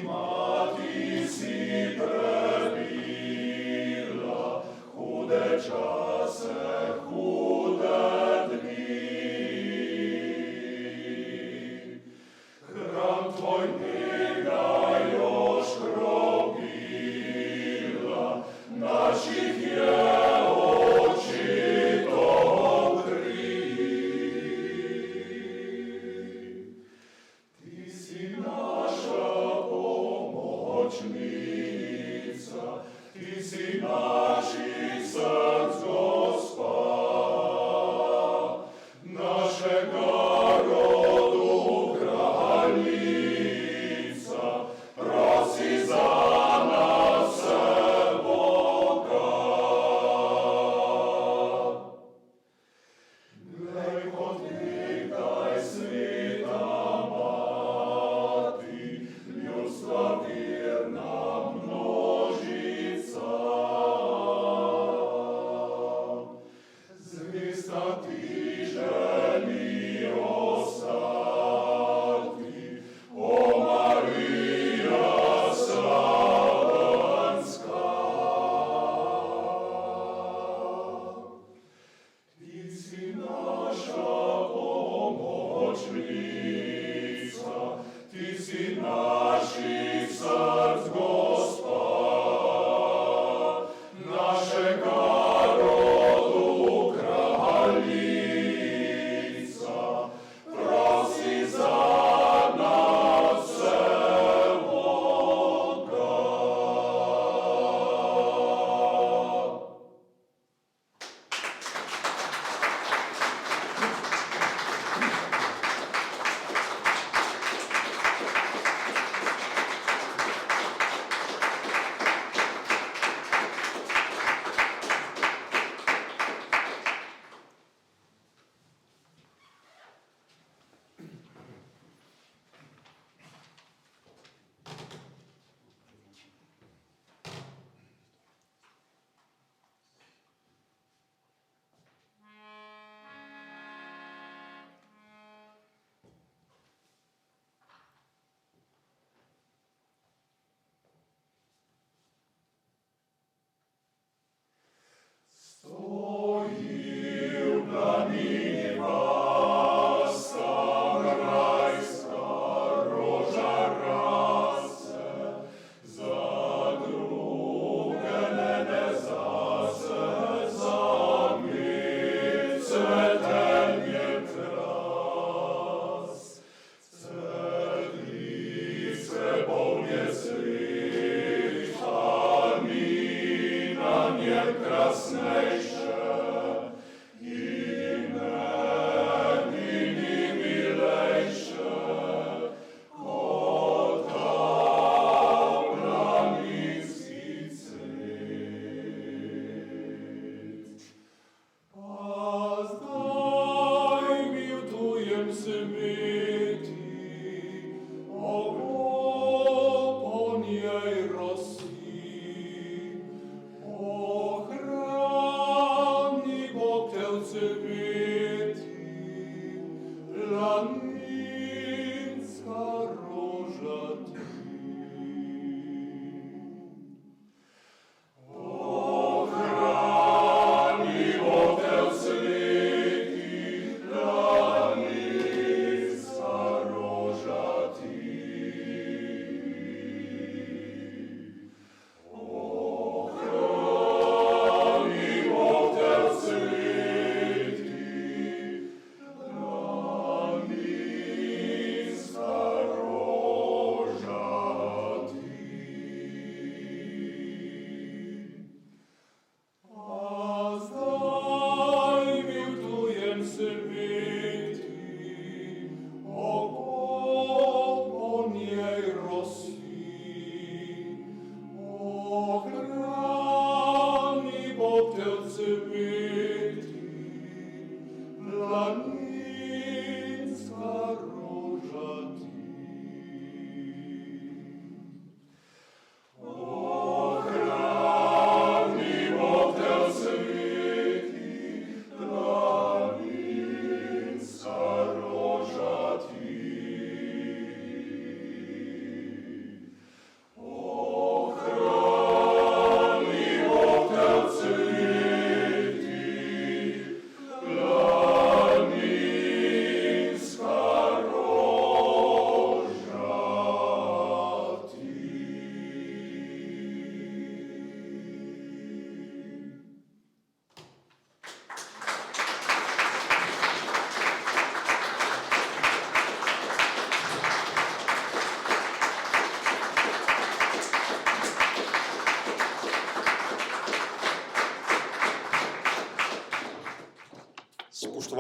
Mati si prebila hude čase, hude dni. Hram tvoj njega još krobila, naših je očito kriv. Ti si naša pomoćnica, ti si naših src Gospa, našega rodu kraljica, prosi za nas se Boga. Glej kod nekaj sveta mati, ljudstva vjerna množica.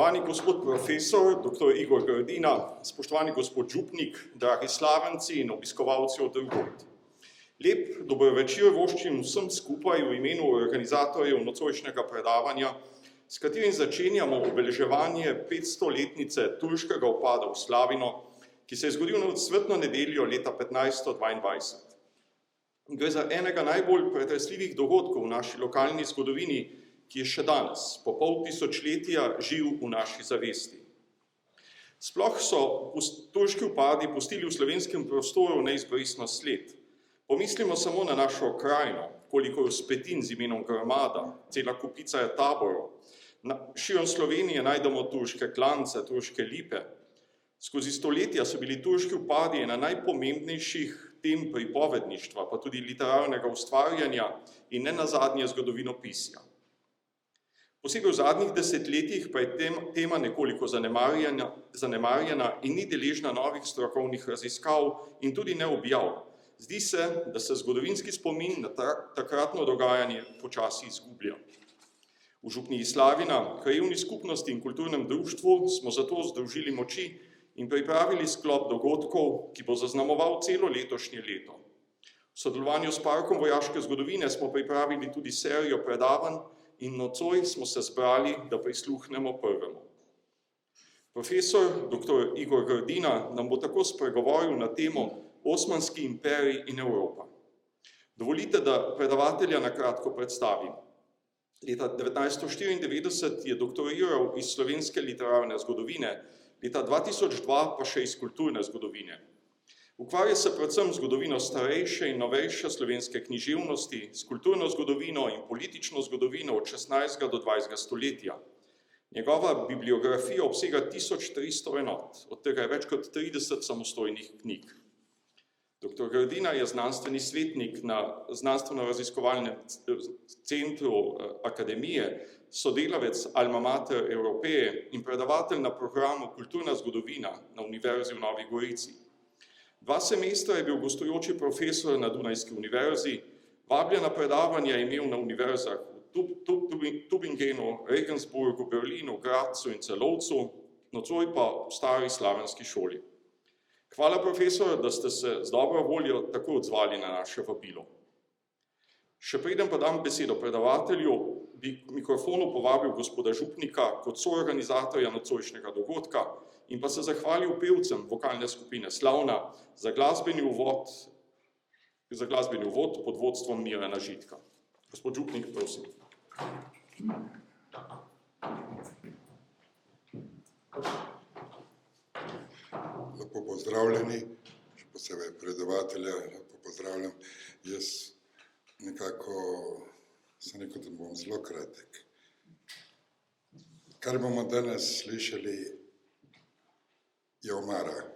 Spoštovani gospod profesor, dr. Igor Grdina, spoštovani gospod župnik, dragi slavenci in obiskovalci od drugod. Lep dober večer voščim vsem skupaj v imenu organizatorjev nocojšnjega predavanja, s katerim začenjamo obeleževanje 500-letnice turškega upada v Slavino, ki se je zgodil na cvetno nedeljo leta 1522. Gre za enega najbolj pretresljivih dogodkov v naši lokalni zgodovini, ki je še danes, po pol tisočletja, živ v naši zavesti. Sploh so turški upadi pustili v slovenskem prostoru neizbrisno sled. Pomislimo samo na našo krajino, koliko vzpetin z imenom Grmada, cela kupica je taborov. Širom Slovenije najdemo turške klance, turške lipe. Skozi stoletja so bili turški upadi ena najpomembnejših tem pripovedništva, pa tudi literarnega ustvarjanja in ne nazadnje zgodovinopisja. Posebej v zadnjih desetletjih pa je tema nekoliko zanemarjena in ni deležna novih strokovnih raziskav in tudi ne objav. Zdi se, da se zgodovinski spomin na takratno dogajanje počasi izgublja. V župniji Slavina, krajevni skupnosti in kulturnem društvu smo zato združili moči in pripravili sklop dogodkov, ki bo zaznamoval celo letošnje leto. V sodelovanju s Parkom vojaške zgodovine smo pripravili tudi serijo predavanj in nocoj smo se zbrali, da prisluhnemo prvemu. Profesor dr. Igor Grdina nam bo tako spregovoril na temo Osmanski imperij in Evropa. Dovolite, da predavatelja na kratko predstavim. Leta 1994 je doktoriral iz slovenske literarne zgodovine, leta 2002 pa še iz kulturne zgodovine. Ukvarja se predvsem z zgodovino starejše in novejše slovenske književnosti, s kulturno zgodovino in politično zgodovino od 16. do 20. stoletja. Njegova bibliografija obsega 1300 enot, od tega je več kot 30 samostojnih knjig. Dr. Grdina je znanstveni svetnik na znanstveno-raziskovalnem centru Akademije, sodelavec Alma Mater Europeje in predavatelj na programu Kulturna zgodovina na Univerzi v Novi Gorici. 2 semestra je bil gostujoči profesor na Dunajski univerzi, vabljena predavanja je imel na univerzah v Tübingenu, Regensburgu, Berlinu, Gradcu in Celovcu, nocoj pa v stari slavenski šoli. Hvala, profesor, da ste se z dobro voljo tako odzvali na naše vabilo. Še preden pa dam besedo predavatelju, bi k mikrofonu povabil gospoda župnika kot soorganizatorja nocojšnjega dogodka in pa se zahvalil pevcem vokalne skupine Slavna za glasbeni uvod pod vodstvom Mirana Žitka. Gospod župnik, prosim. Lepo pozdravljeni, še posebej predavatelja, lepo pozdravljam. Jaz nekako sem rekel, da bom zelo kratek. Kar bomo danes slišali, je omara.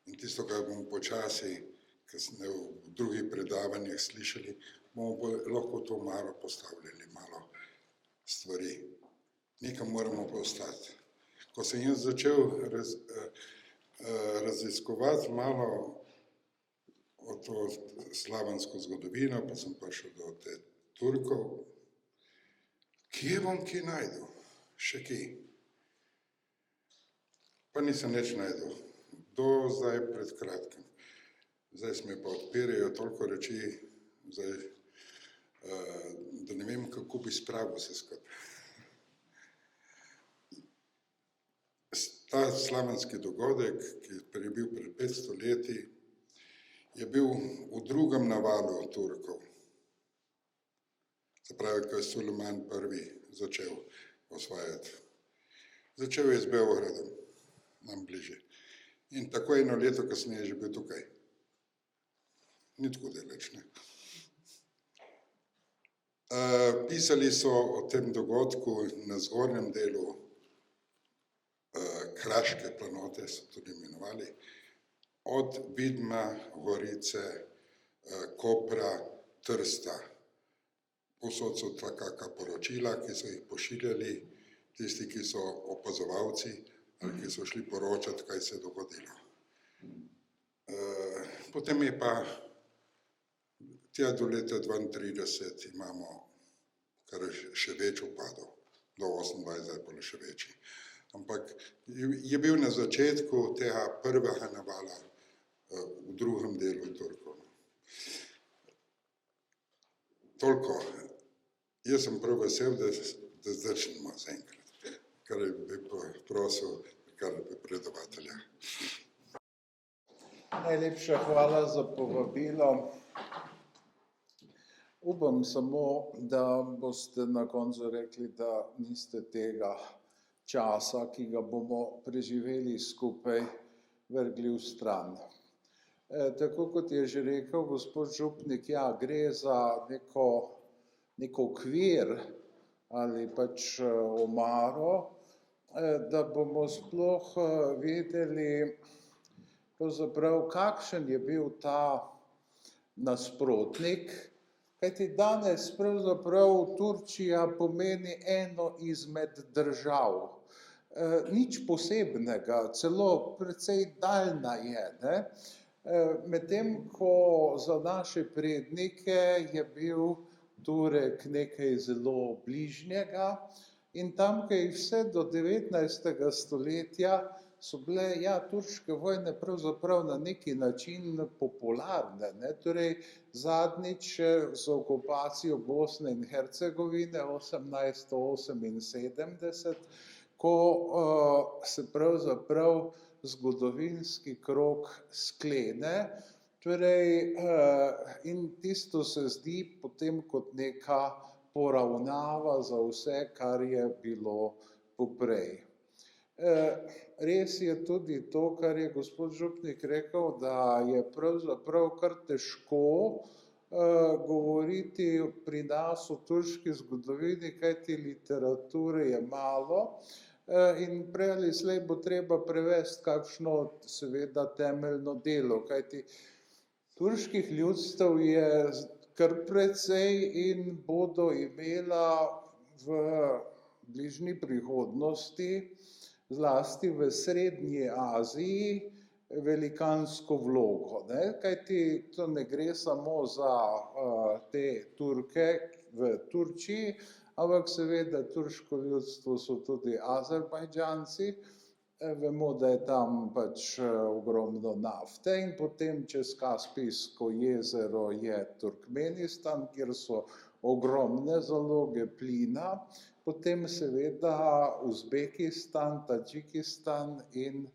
In tisto, kar bomo počasi, kasneje v drugih predavanjih slišali, bomo lahko to omaro postavljali malo stvari. Nekam moramo postati. Ko sem jaz začel raziskovati malo o to slavensko zgodovino, pa sem prišel do te Turkov, kje bom kaj najdel? Še kje? Pa nisem nič najdel. Do zdaj pred kratkim. Zdaj se mi pa odpirajo toliko reči, da ne vem, kako bi spravil vse skupaj. Ta slavenski dogodek, ki je bil pred 500 leti, je bil v drugem navalu Turkov. Se pravi, ko je Sulejman prvi začel osvajati. Začel je z Beogradom, nam bliže. In tako 1 leto kasneje je že bil tukaj. Ni tako daleč, ne. Pisali so o tem dogodku na zgornjem delu Kraške planote, so tudi imenovali, od Vidma, Gorice, Kopra, Trsta. Povsod so taka poročila, ki so jih pošiljali tisti, ki so opazovalci ali ki so šli poročati, kaj se je dogodilo. Potem je pa tja do leta 32 imamo kar še več upadov. do 28 zdaj pa še večji. Ampak je bil na začetku tega prvega navala v drugem delu Turkov. Toliko. Jaz sem prav vesel, da začnemo zaenkrat, kar bi prosil kar predavatelja. Najlepša hvala za povabilo. Upam samo, da boste na koncu rekli, da niste tega časa, ki ga bomo preživeli skupaj, vrgli v stran. Tako kot je že rekel gospod župnik, ja, gre za nek okvir ali pač omaro, da bomo sploh vedeli, pravzaprav, kakšen je bil ta nasprotnik, kajti danes pravzaprav Turčija pomeni eno izmed držav. Nič posebnega, celo precej daljna je, ne? Medtem ko za naše prednike je bil Turek nekaj zelo bližnjega in tamkaj vse do 19. stoletja so bile, ja, turške vojne pravzaprav na neki način popularne, ne, torej zadnjič z okupacijo Bosne in Hercegovine 1878, ko se pravzaprav zgodovinski krog sklene, torej in tisto se zdi potem kot neka poravnava za vse, kar je bilo poprej. Res je tudi to, kar je gospod župnik rekel, da je pravzaprav kar težko govoriti pri nas o turški zgodovini, kajti literature je malo in prej ali slej bo treba prevesti kakšno seveda temeljno delo, kajti turških ljudstev je kar precej in bodo imela v bližnji prihodnosti, zlasti v Srednji Aziji, velikansko vlogo, ne? Kajti to ne gre samo za te Turke v Turčiji, ampak seveda turško ljudstvo so tudi Azerbajdžanci, vemo, da je tam pač ogromno nafte in potem čez Kaspijsko jezero je Turkmenistan, kjer so ogromne zaloge plina, potem seveda Uzbekistan, Tadžikistan in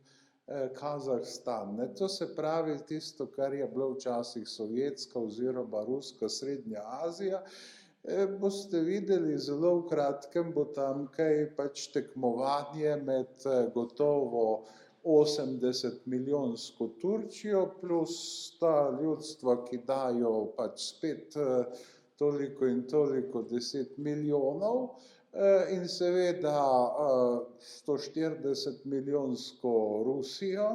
Kazahstan. To se pravi tisto, kar je bilo včasih sovjetska oziroma ruska Srednja Azija, boste videli zelo v kratkem bo tamkaj pač tekmovanje med gotovo 80-milijonsko Turčijo plus ta ljudstva, ki dajo pač spet toliko in toliko 10 milijonov in seveda 140-milijonsko Rusijo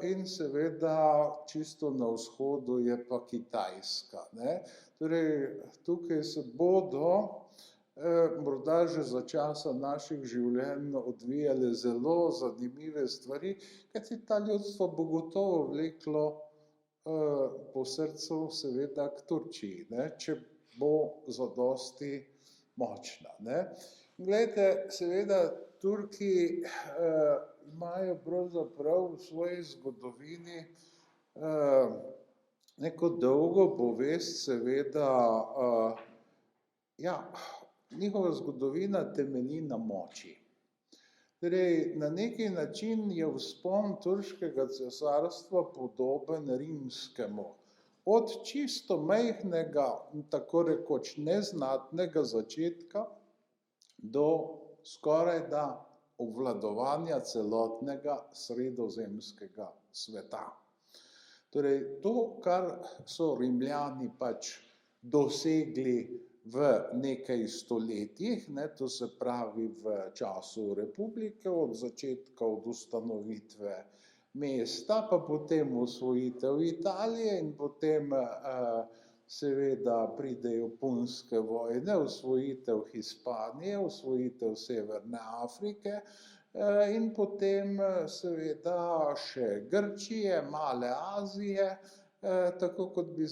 in seveda čisto na vzhodu je pa Kitajska, ne. Torej, tukaj se bodo morda že za časa naših življenj odvijale zelo zanimive stvari, kajti ta ljudstvo bo gotovo vleklo po srcu seveda k Turčiji, ne, če bo zadosti močna, ne. Glejte, seveda Turki imajo pravzaprav v svoji zgodovini neko dolgo povest, seveda, ja, njihova zgodovina temelji na moči. Torej, na neki način je vzpon turškega cesarstva podoben rimskemu. Od čisto majhnega, tako rekoč neznatnega začetka do skorajda obvladovanja celotnega sredozemskega sveta. Torej, to, kar so Rimljani pač dosegli v nekaj stoletjih, ne, to se pravi v času republike, od začetka, od ustanovitve mesta, pa potem osvojitev Italije in potem seveda pridejo punske vojne, osvojitev Hispanije, osvojitev Severne Afrike in potem seveda še Grčije, Male Azije, tako kot bi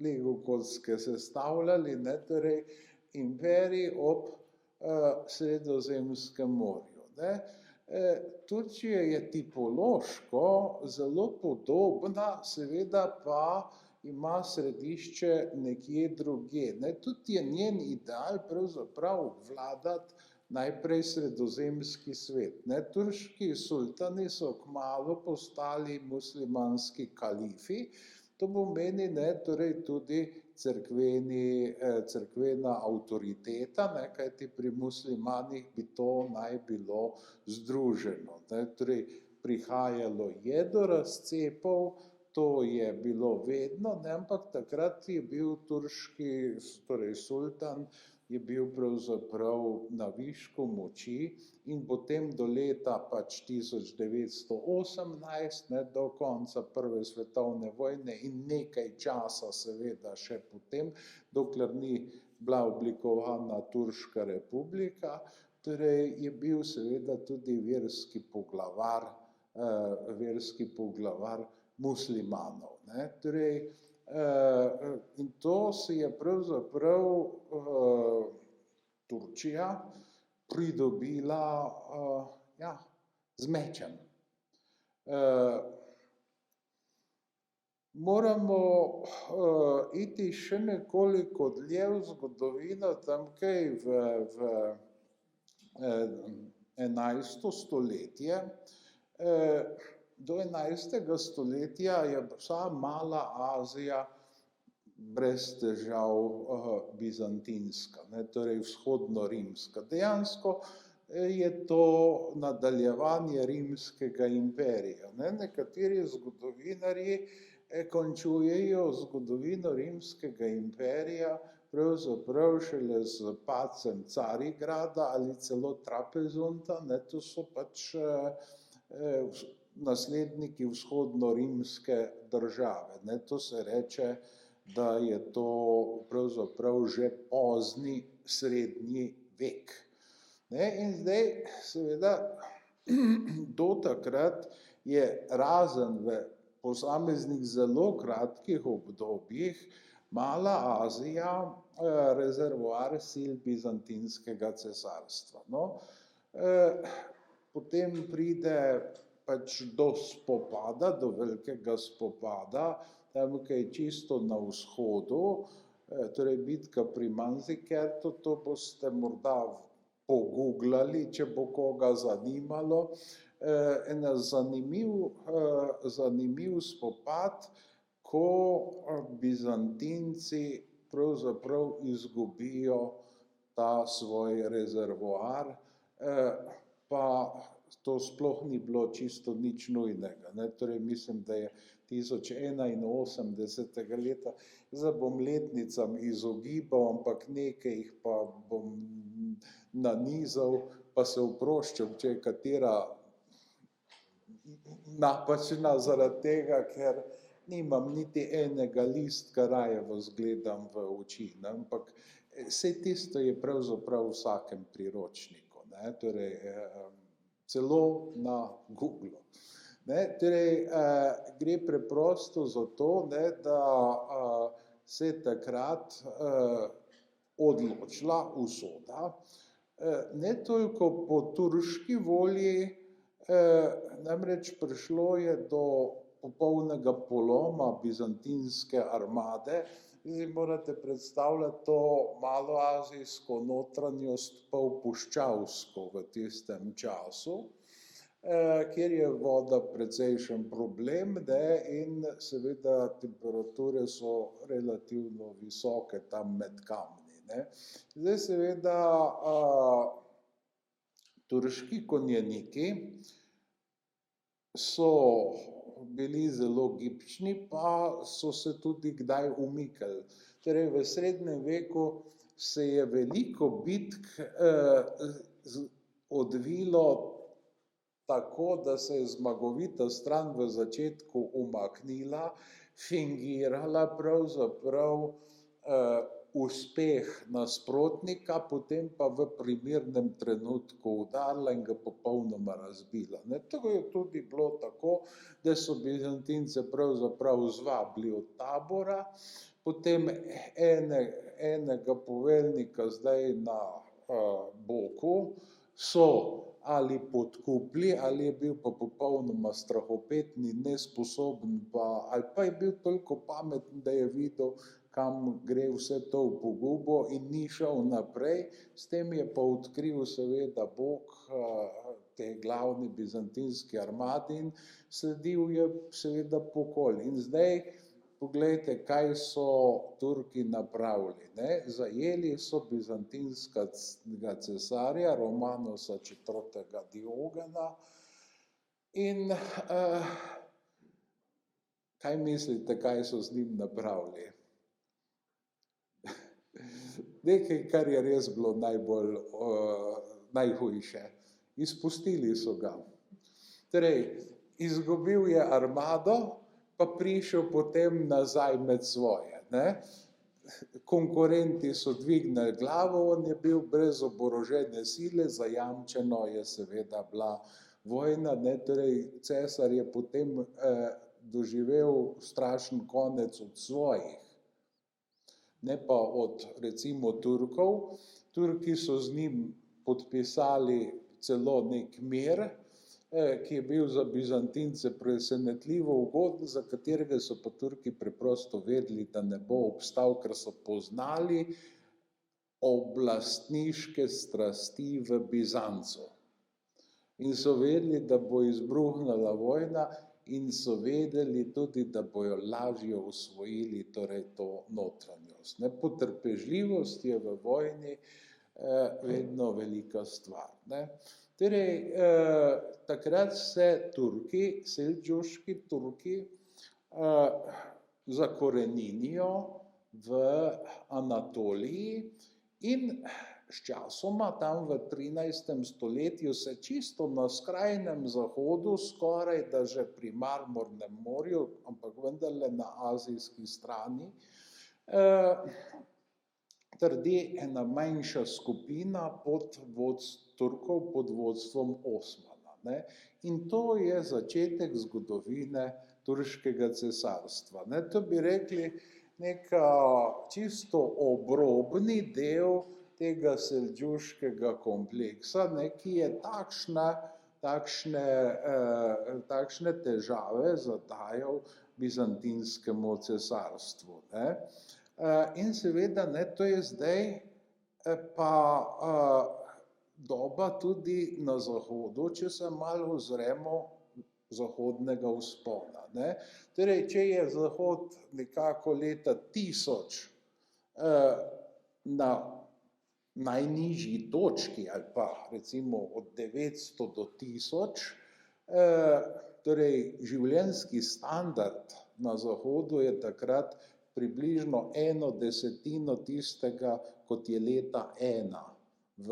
Lego kocke sestavljali, ne, torej imperij ob Sredozemskem morju. Ne. Turčija je tipološko zelo podobna, seveda pa ima središče nekje drugje. Ne. Tudi je njen ideal pravzaprav vladati najprej sredozemski svet. Ne. Turški sultani so kmalu postali muslimanski kalifi, to pomeni, ne, torej tudi cerkvena avtoriteta, ne, kajti pri muslimanih bi to naj bilo združeno. Ne. Torej, prihajalo je do razcepov, to je bilo vedno, ne, ampak takrat je bil turški, torej sultan, je bil pravzaprav na višku moči in potem do leta pač 1918, ne, do konca Prve svetovne vojne in nekaj časa seveda še potem, dokler ni bila oblikovana Turška republika, torej je bil seveda tudi verski poglavar muslimanov. Ne. Torej, in to si je pravzaprav Turčija pridobila z mečem. Moramo iti še nekoliko dlje v zgodovino, tamkaj v 11. stoletje. Do 11. stoletja je vsa Mala Azija brez težav bizantinska, ne, torej vzhodno-rimska. Dejansko je to nadaljevanje rimskega imperija. Ne. Nekateri zgodovinarji končujejo zgodovino rimskega imperija pravzaprav šele z padcem Carigrada ali celo Trapezunta, ne, to so pač nasledniki vzhodno-rimske države. Ne. To se reče, da je to pravzaprav že pozni srednji vek. Ne. In zdaj seveda do takrat je razen v posameznih zelo kratkih obdobjih Mala Azija rezervoar sil bizantinskega cesarstva. No, potem pride pač do spopada, do velikega spopada, tamkaj čisto na vzhodu, torej bitka pri Manzikertu, to boste morda poguglali, če bo koga zanimalo. En zanimiv spopad, ko Bizantinci pravzaprav izgubijo ta svoj rezervoar, pa to sploh ni bilo čisto nič nujnega. Ne. Torej, mislim, da je 1081. leta, zdaj bom letnicam izogibal, ampak nekaj jih pa bom nanizal, pa se oproščam, če je katera napačna zaradi tega, ker nimam niti enega listka, raje vas gledam v oči. Ne. Ampak vse tisto je pravzaprav v vsakem priročniku, ne. Torej, celo na Googlu. Ne, torej, gre preprosto za to, ne, da se je takrat odločila usoda, ne toliko po turški volji, namreč prišlo je do popolnega poloma bizantinske armade. Vi morate predstavljati to maloazijsko notranjost polpuščavsko v tistem času, kjer je voda precejšen problem, ne, in seveda temperature so relativno visoke tam med kamni. Ne. Zdaj seveda turški konjeniki so bili zelo gibčni, pa so se tudi kdaj umikali. Torej, v srednjem veku se je veliko bitk odvilo tako, da se je zmagovita stran v začetku umaknila, fingirala pravzaprav uspeh nasprotnika, potem pa v primernem trenutku udarila in ga popolnoma razbila. Ne. To je tudi bilo tako, da so Bizantince pravzaprav zvabili od tabora, potem enega poveljnika zdaj na boku, so ali podkupli, ali je bil pa popolnoma strahopetni, nesposoben, ali pa je bil toliko pameten, da je videl, kam gre vse to v pogubo in ni šel naprej. S tem je pa odkril seveda Bog tej glavni bizantinski armadi in sledil je seveda pokol. In zdaj poglejte, kaj so Turki napravili. Ne? Zajeli so bizantinskega cesarja Romanosa IV. Diogena in kaj mislite, kaj so z njim napravili? Nekaj, kar je res bilo najhujše. Izpustili so ga. Torej, izgubil je armado, pa prišel potem nazaj med svoje. Ne? Konkurenti so dvignili glavo, on je bil brez oborožene sile, zajamčeno je seveda bila vojna, ne? Torej, cesar je potem doživel strašen konec od svojih, ne pa od recimo Turkov. Turki so z njim podpisali celo nek mir, ki je bil za Bizantince presenetljivo ugoden, za katerega so pa Turki preprosto vedeli, da ne bo obstal, ker so poznali oblastniške strasti v Bizancu. In so vedeli, da bo izbruhnila vojna in so vedeli tudi, da bojo lažje osvojili torej to notranjost. Ne? Potrpežljivost je v vojni vedno velika stvar. Ne? Torej, takrat se Turki, seldžuški Turki, zakoreninijo v Anatoliji in sčasoma tam v 13. stoletju se čisto na skrajnem zahodu, skoraj da že pri Marmornem morju, ampak vendarle na azijski strani, trdi ena manjša skupina Turkov pod vodstvom Osmana. Ne? In to je začetek zgodovine turškega cesarstva. Ne? To bi rekli neka čisto obrobni del tega seldžuškega kompleksa, ne? Ki je takšne težave zadajal bizantinskemu cesarstvu. Ne? In seveda, ne, to je zdaj pa doba tudi na zahodu, če se malo ozremo zahodnega vzpona. Ne. Torej, če je zahod nekako leta 1000 na najnižji točki ali pa recimo od 900 do 1000, torej življenjski standard na zahodu je takrat približno 1/10 tistega, kot je leta 1 v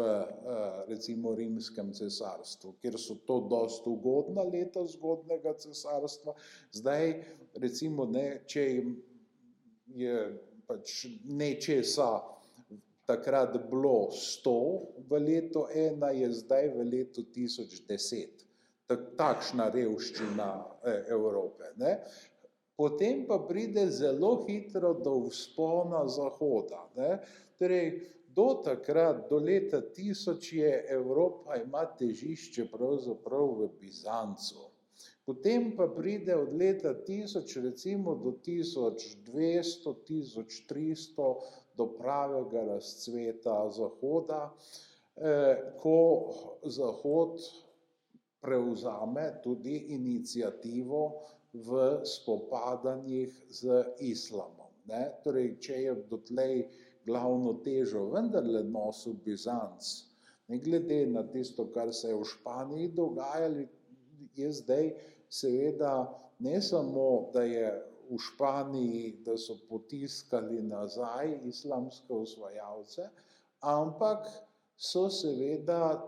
recimo rimskem cesarstvu, kjer so to dosti ugodna leta zgodnega cesarstva. Zdaj recimo, ne, če je pač nečesa takrat bilo 100 v letu 1, je zdaj v letu 1010. Takšna revščina Evrope. Ne? Potem pa pride zelo hitro do vzpona zahoda. Ne? Torej, do takrat, do leta 1000 je Evropa ima težišče pravzaprav v Bizancu. Potem pa pride od leta 1000 recimo do 1200, 1300 do pravega razcveta zahoda, ko Zahod prevzame tudi iniciativo v spopadanjih z islamom. Ne? Torej, če je dotlej glavno težo vendarle nosil Bizanc, ne glede na tisto, kar se je v Španiji dogajalo, je zdaj seveda ne samo, da je v Španiji, da so potiskali nazaj islamske osvajalce, ampak so seveda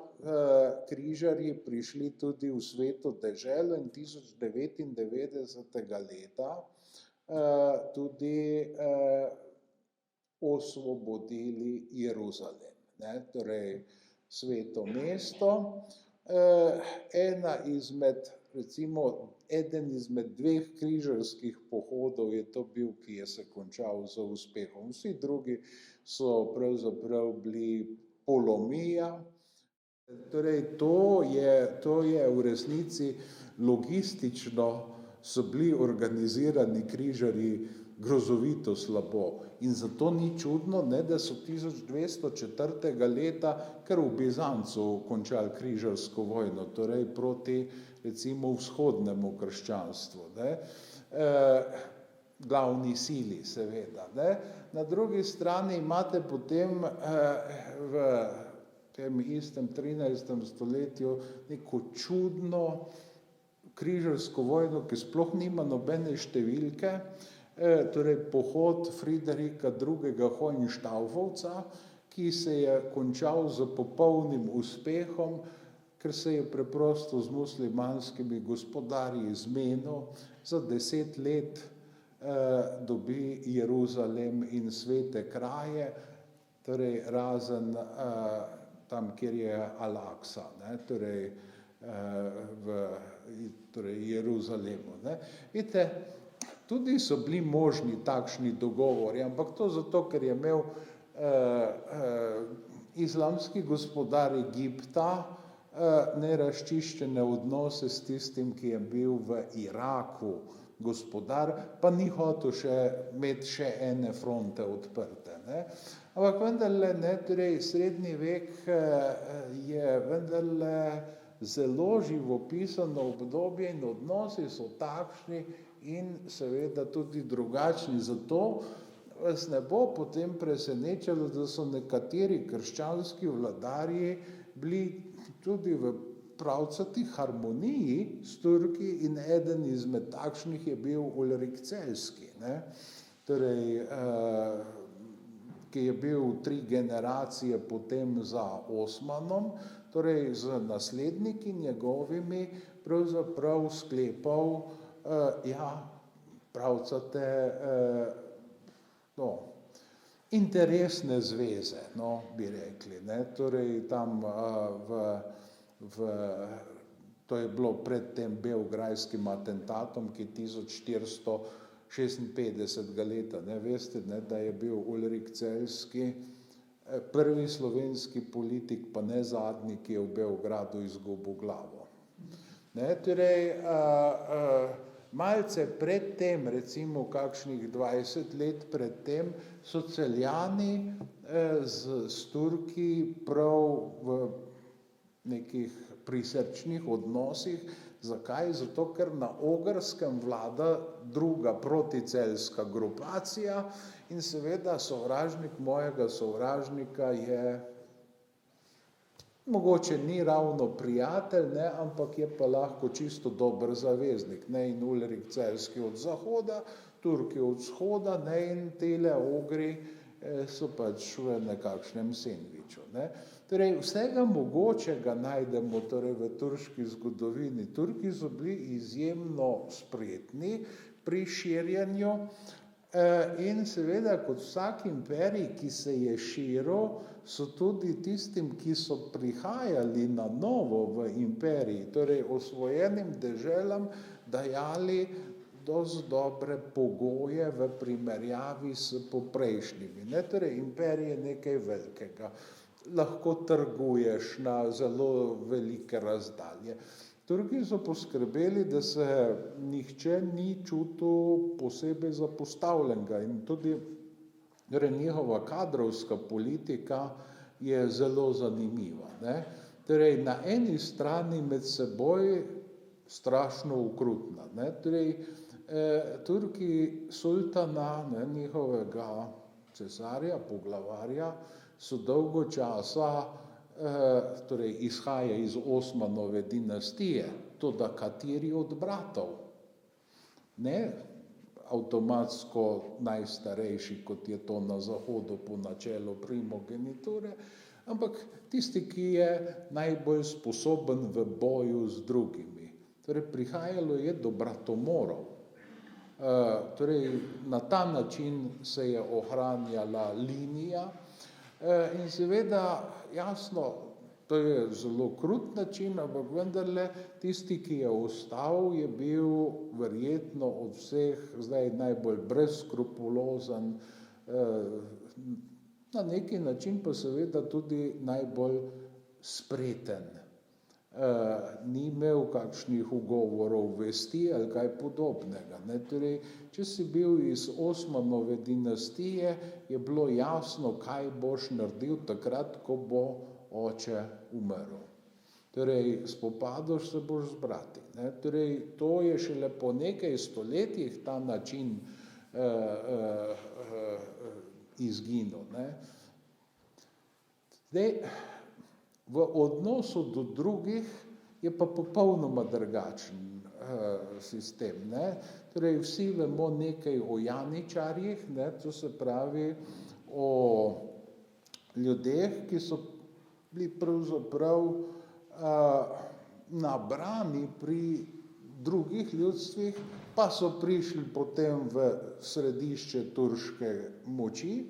križarji prišli tudi v Sveto deželo in 1099. leta tudi osvobodili Jeruzalem. Ne? Torej, sveto mesto. Eden izmed dveh križarskih pohodov je to bil, ki je se končal z uspehom. Vsi drugi so pravzaprav bili polomija. Torej, to je v resnici logistično so bili organizirani križarji grozovito slabo. In zato ni čudno, ne, da so 1204. leta kar v Bizancu končali križarsko vojno, torej proti recimo vzhodnemu krščanstvu, ne. Glavni sili seveda, ne. Na drugi strani imate potem v tem istem 13. stoletju neko čudno križarsko vojno, ki sploh nima nobene številke, torej pohod Friderika II. Hohenstaufovca, ki se je končal z popolnim uspehom, ker se je preprosto z muslimanskimi gospodarji zmenil, za 10 let dobi Jeruzalem in svete kraje, torej razen tam, kjer je Al-Aqsa, ne, torej Jeruzalemu. Ne. Vidite, tudi so bili možni takšni dogovori, ampak to zato, ker je imel islamski gospodar Egipta nerazčiščene odnose s tistim, ki je bil v Iraku gospodar, pa ni hotel imeti še ene fronte odprte. Ne. Ampak vendarle, ne, torej srednji vek je vendarle zelo živopisano obdobje in odnosi so takšni in seveda tudi drugačni. Zato vas ne bo potem presenečalo, da so nekateri krščanski vladarji bili tudi v pravcati harmoniji s Turki in eden izmed takšnih je bil Ulrik Celjski, ne, torej, ki je bil 3 generacije potem za Osmanom, torej z nasledniki njegovimi pravzaprav sklepal pravcate interesne zveze, bi rekli, ne, torej tam to je bilo pred tem beograjskim atentatom, ki 1456. leta, ne, veste, ne, da je bil Ulrik Celjski prvi slovenski politik, pa ne zadnji, ki je v Beogradu izgubil glavo. Ne, torej, malce pred tem, recimo kakšnih 20 let pred tem, so Celjani s Turki prav v nekih prisrčnih odnosih. Zakaj? Zato, ker na Ogrskem vlada druga proticeljska grupacija in seveda sovražnik mojega sovražnika je, mogoče ni ravno prijatelj, ne, ampak je pa lahko čisto dober zaveznik, ne, in Ulrik Celjski od zahoda, Turki od vzhoda, ne, in tele Ogri so pač v nekakšnem sendviču, ne. Torej, vsega mogočega najdemo torej v turški zgodovini. Turki so bili izjemno spretni pri širjenju in seveda kot vsak imperij, ki se je širil, so tudi tistim, ki so prihajali na novo v imperij, torej osvojenim deželam, dajali dosti dobre pogoje v primerjavi s poprejšnjimi. Ne, torej, imperij je nekaj velikega. Lahko trguješ na zelo velike razdalje. Turki so poskrbeli, da se nihče ni čutil posebej zapostavljenega in tudi njihova kadrovska politika je zelo zanimiva. Ne. Torej, na eni strani med seboj strašno okrutna. Ne. Torej, Turki sultana, ne, njihovega cesarja, poglavarja, so dolgo časa, torej izhaja iz Osmanove dinastije, toda kateri od bratov? Ne avtomatsko najstarejši, kot je to na zahodu po načelu primogeniture, ampak tisti, ki je najbolj sposoben v boju z drugimi. Torej, prihajalo je do bratomorov. Torej, na ta način se je ohranjala linija in seveda, jasno, to je zelo krut način, ampak vendarle tisti, ki je ostal, je bil verjetno od vseh zdaj najbolj brezskrupulozen, na neki način pa seveda tudi najbolj spreten. Ni imel kakšnih ugovorov vesti ali kaj podobnega. Ne? Torej, če si bil iz Osmanove dinastije, je bilo jasno, kaj boš naredil takrat, ko bo oče umrl. Torej, spopadaš se boš z brati. Ne? Torej, to je šele po nekaj stoletjih ta način izginil. Ne? Zdaj, v odnosu do drugih je pa popolnoma drugačen sistem. Ne? Torej, vsi vemo nekaj o janičarjih, ne? To se pravi o ljudeh, ki so bili pravzaprav nabrani pri drugih ljudstvih, pa so prišli potem v središče turške moči.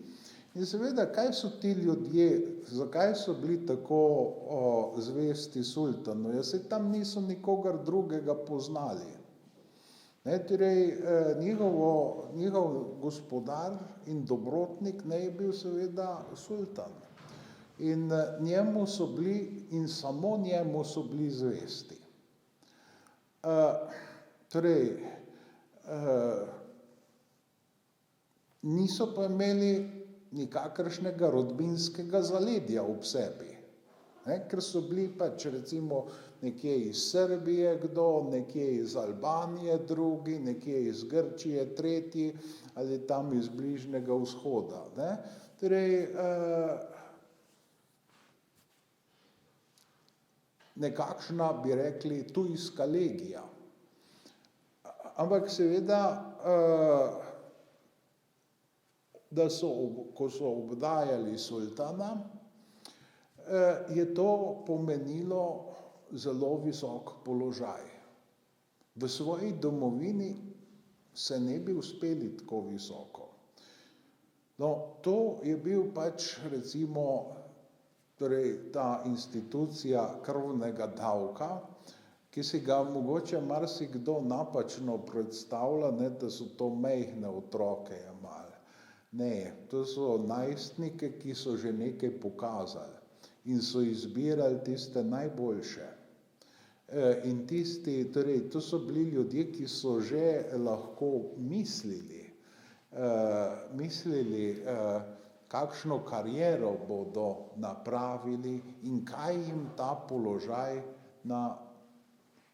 In seveda, kaj so ti ljudje, zakaj so bili tako zvesti sultanu? Ja, saj tam niso nikogar drugega poznali. Ne, torej, njihov gospodar in dobrotnik ne je bil seveda sultan. In njemu so bili, in samo njemu so bili zvesti. Torej, niso pa imeli nikakršnega rodbinskega zaledja ob sebi, ne, ker so bili pač recimo nekje iz Srbije kdo, nekje iz Albanije drugi, nekje iz Grčije tretji ali tam iz Bližnjega vzhoda. Ne. Torej, nekakšna, bi rekli, tujska legija. Ampak seveda, da so, ko so obdajali sultana, je to pomenilo zelo visok položaj. V svoji domovini se ne bi uspeli tako visoko. No, to je bil pač recimo torej ta institucija krvnega davka, ki si ga mogoče marsikdo napačno predstavlja, ne, da so to majhne otroke jemali. Ne, to so najstnike, ki so že nekaj pokazali in so izbirali tiste najboljše. In tisti, torej, to so bili ljudje, ki so že lahko mislili, kakšno kariero bodo napravili in kaj jim ta položaj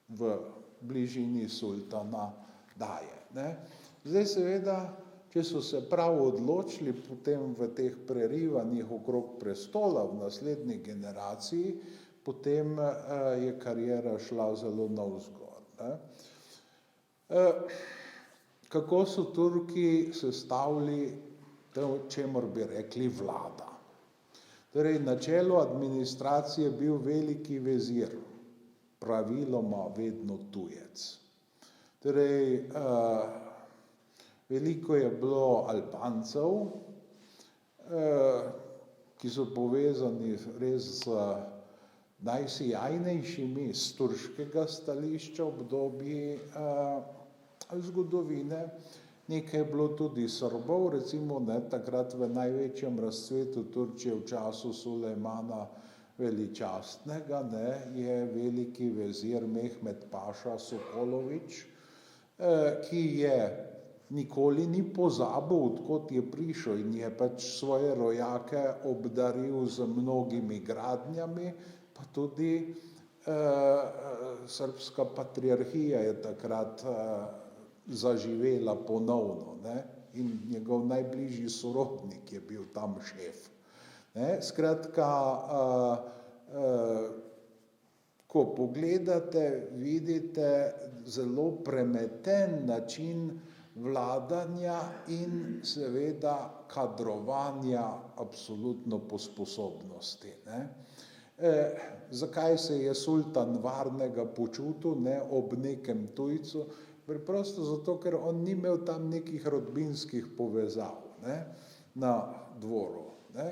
v bližini sultana daje. Ne. Zdaj seveda, če so se prav odločili potem v teh prerivanjih okrog prestola v naslednji generaciji, potem je kariera šla zelo navzgor. Ne. Kako so Turki sestavili to, čemur bi rekli vlada? Torej, na čelu administracije je bil veliki vezir, praviloma vedno tujec. Torej, veliko je bilo Albancev, ki so povezani res z najsijajnejšimi s turškega stališča obdobji zgodovine. Nekaj je bilo tudi Srbov, recimo ne, takrat v največjem razcvetu Turčije v času Sulejmana Veličastnega, ne, je veliki vezir Mehmed Paša Sokolović, ki je nikoli ni pozabil, od kod je prišel in je pač svoje rojake obdaril z mnogimi gradnjami, pa tudi srbska patriarhija je takrat zaživela ponovno, ne, in njegov najbližji sorodnik je bil tam šef. Ne, skratka, ko pogledate, vidite zelo premeten način vladanja in seveda kadrovanja absolutno po sposobnosti. Ne. Zakaj se je sultan varnega počutil, ne, ob nekem tujcu? Preprosto zato, ker on ni imel tam nekih rodbinskih povezav, ne, na dvoru. Ne.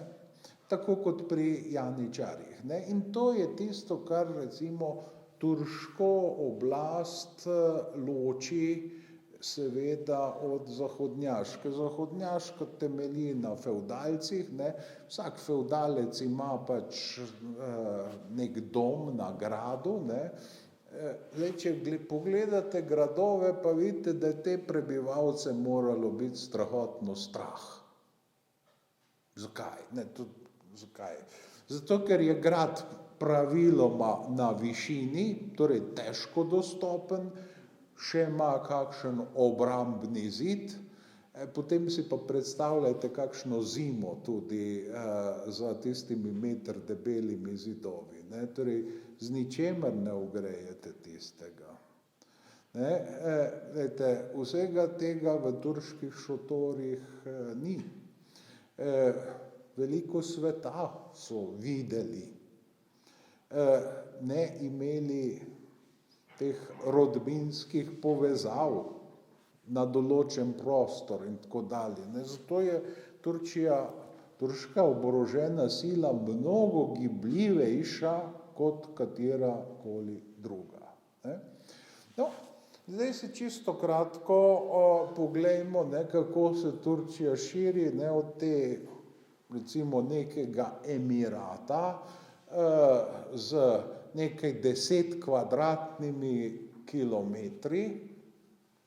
Tako kot pri janičarjih. Ne. In to je tisto, kar recimo turško oblast loči seveda od zahodnjaške. Zahodnjaška temelji na fevdalcih, ne. Vsak fevdalec ima pač nek dom na gradu, ne. Zdaj, če pogledate gradove, pa vidite, da je te prebivalce moralo biti strahotno strah. Zakaj? Zakaj? Zato, ker je grad praviloma na višini, torej težko dostopen, še ima kakšen obrambni zid, potem si pa predstavljajte kakšno zimo tudi za tistimi meter debelimi zidovi, ne, torej z ničemer ne ogrejete tistega. Ne, glejte, vsega tega v turških šotorih ni. Veliko sveta so videli, ne imeli teh rodbinskih povezav na določen prostor in tako dalje. Ne, zato je turška oborožena sila mnogo gibljivejša kot katerakoli druga. Ne. No, zdaj si čisto kratko poglejmo, ne, kako se Turčija širi, ne, od te recimo nekega emirata z nekaj 10 kvadratnimi kilometri,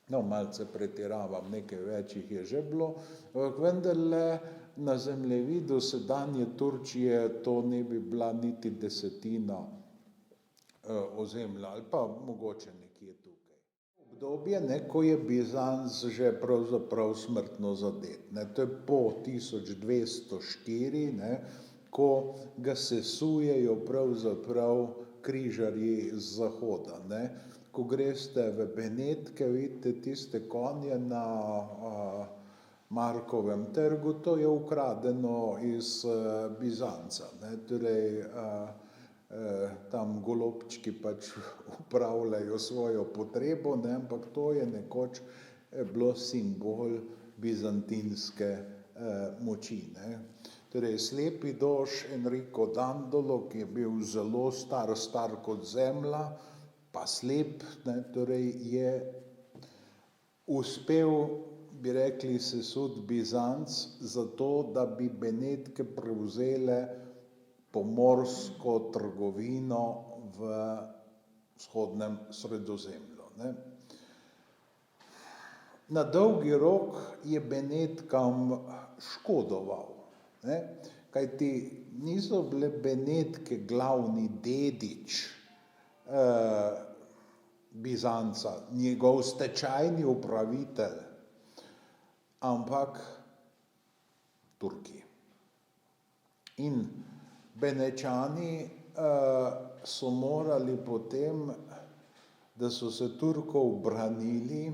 no, malce pretiravam, nekaj več jih je že bilo, ampak vendarle na zemljevidu sedanje Turčije to ne bi bila niti desetina ozemlja, ali pa mogoče nekje tukaj. Obdobje, ne, ko je Bizanc že pravzaprav smrtno zadet, ne, to je po 1204, ne, ko ga sesujejo pravzaprav križarji z zahoda, ne. Ko greste v Benetke, vidite tiste konje na Markovem trgu, to je ukradeno iz Bizanca, ne, torej tam golobčki pač upravljajo svojo potrebo, ne, ampak to je nekoč bilo simbol bizantinske moči, ne. Torej, slepi dož Enrico Dandolo, ki je bil zelo star kot zemlja, pa slep, ne, torej je uspel, bi rekli, sesut Bizanc zato, da bi Benetke prevzele pomorsko trgovino v vzhodnem Sredozemlju, ne. Na dolgi rok je Benetkam škodoval, ne, kajti niso bile Benetke glavni dedič Bizanca, njegov stečajni upravitelj, ampak Turki. In Benečani so morali potem, da so se Turkov branili,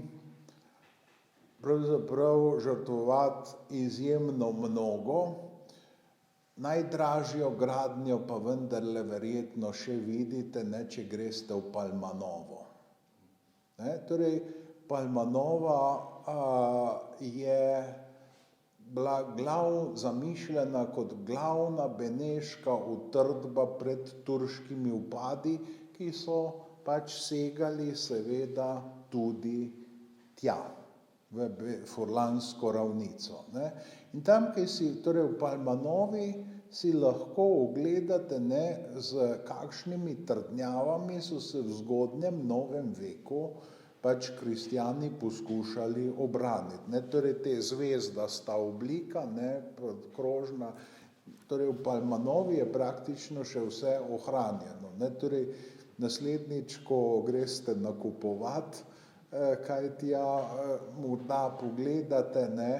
pravzaprav žrtvovati izjemno mnogo, najdražjo gradnjo pa vendarle verjetno še vidite, ne, če greste v Palmanovo. Ne, torej, Palmanova je bila zamišljena kot glavna beneška utrdba pred turškimi vpadi, ki so pač segali seveda tudi tja, v Furlansko ravnico, ne. In tam, kaj si, torej v Palmanovi, si lahko ogledate, ne, z kakšnimi trdnjavami so se v zgodnjem novem veku pač kristjani poskušali obraniti, ne, torej te zvezdasta oblika, ne, krožna, torej v Palmanovi je praktično še vse ohranjeno, ne, torej naslednjič, ko greste nakupovat kaj tja, morda pogledate, ne,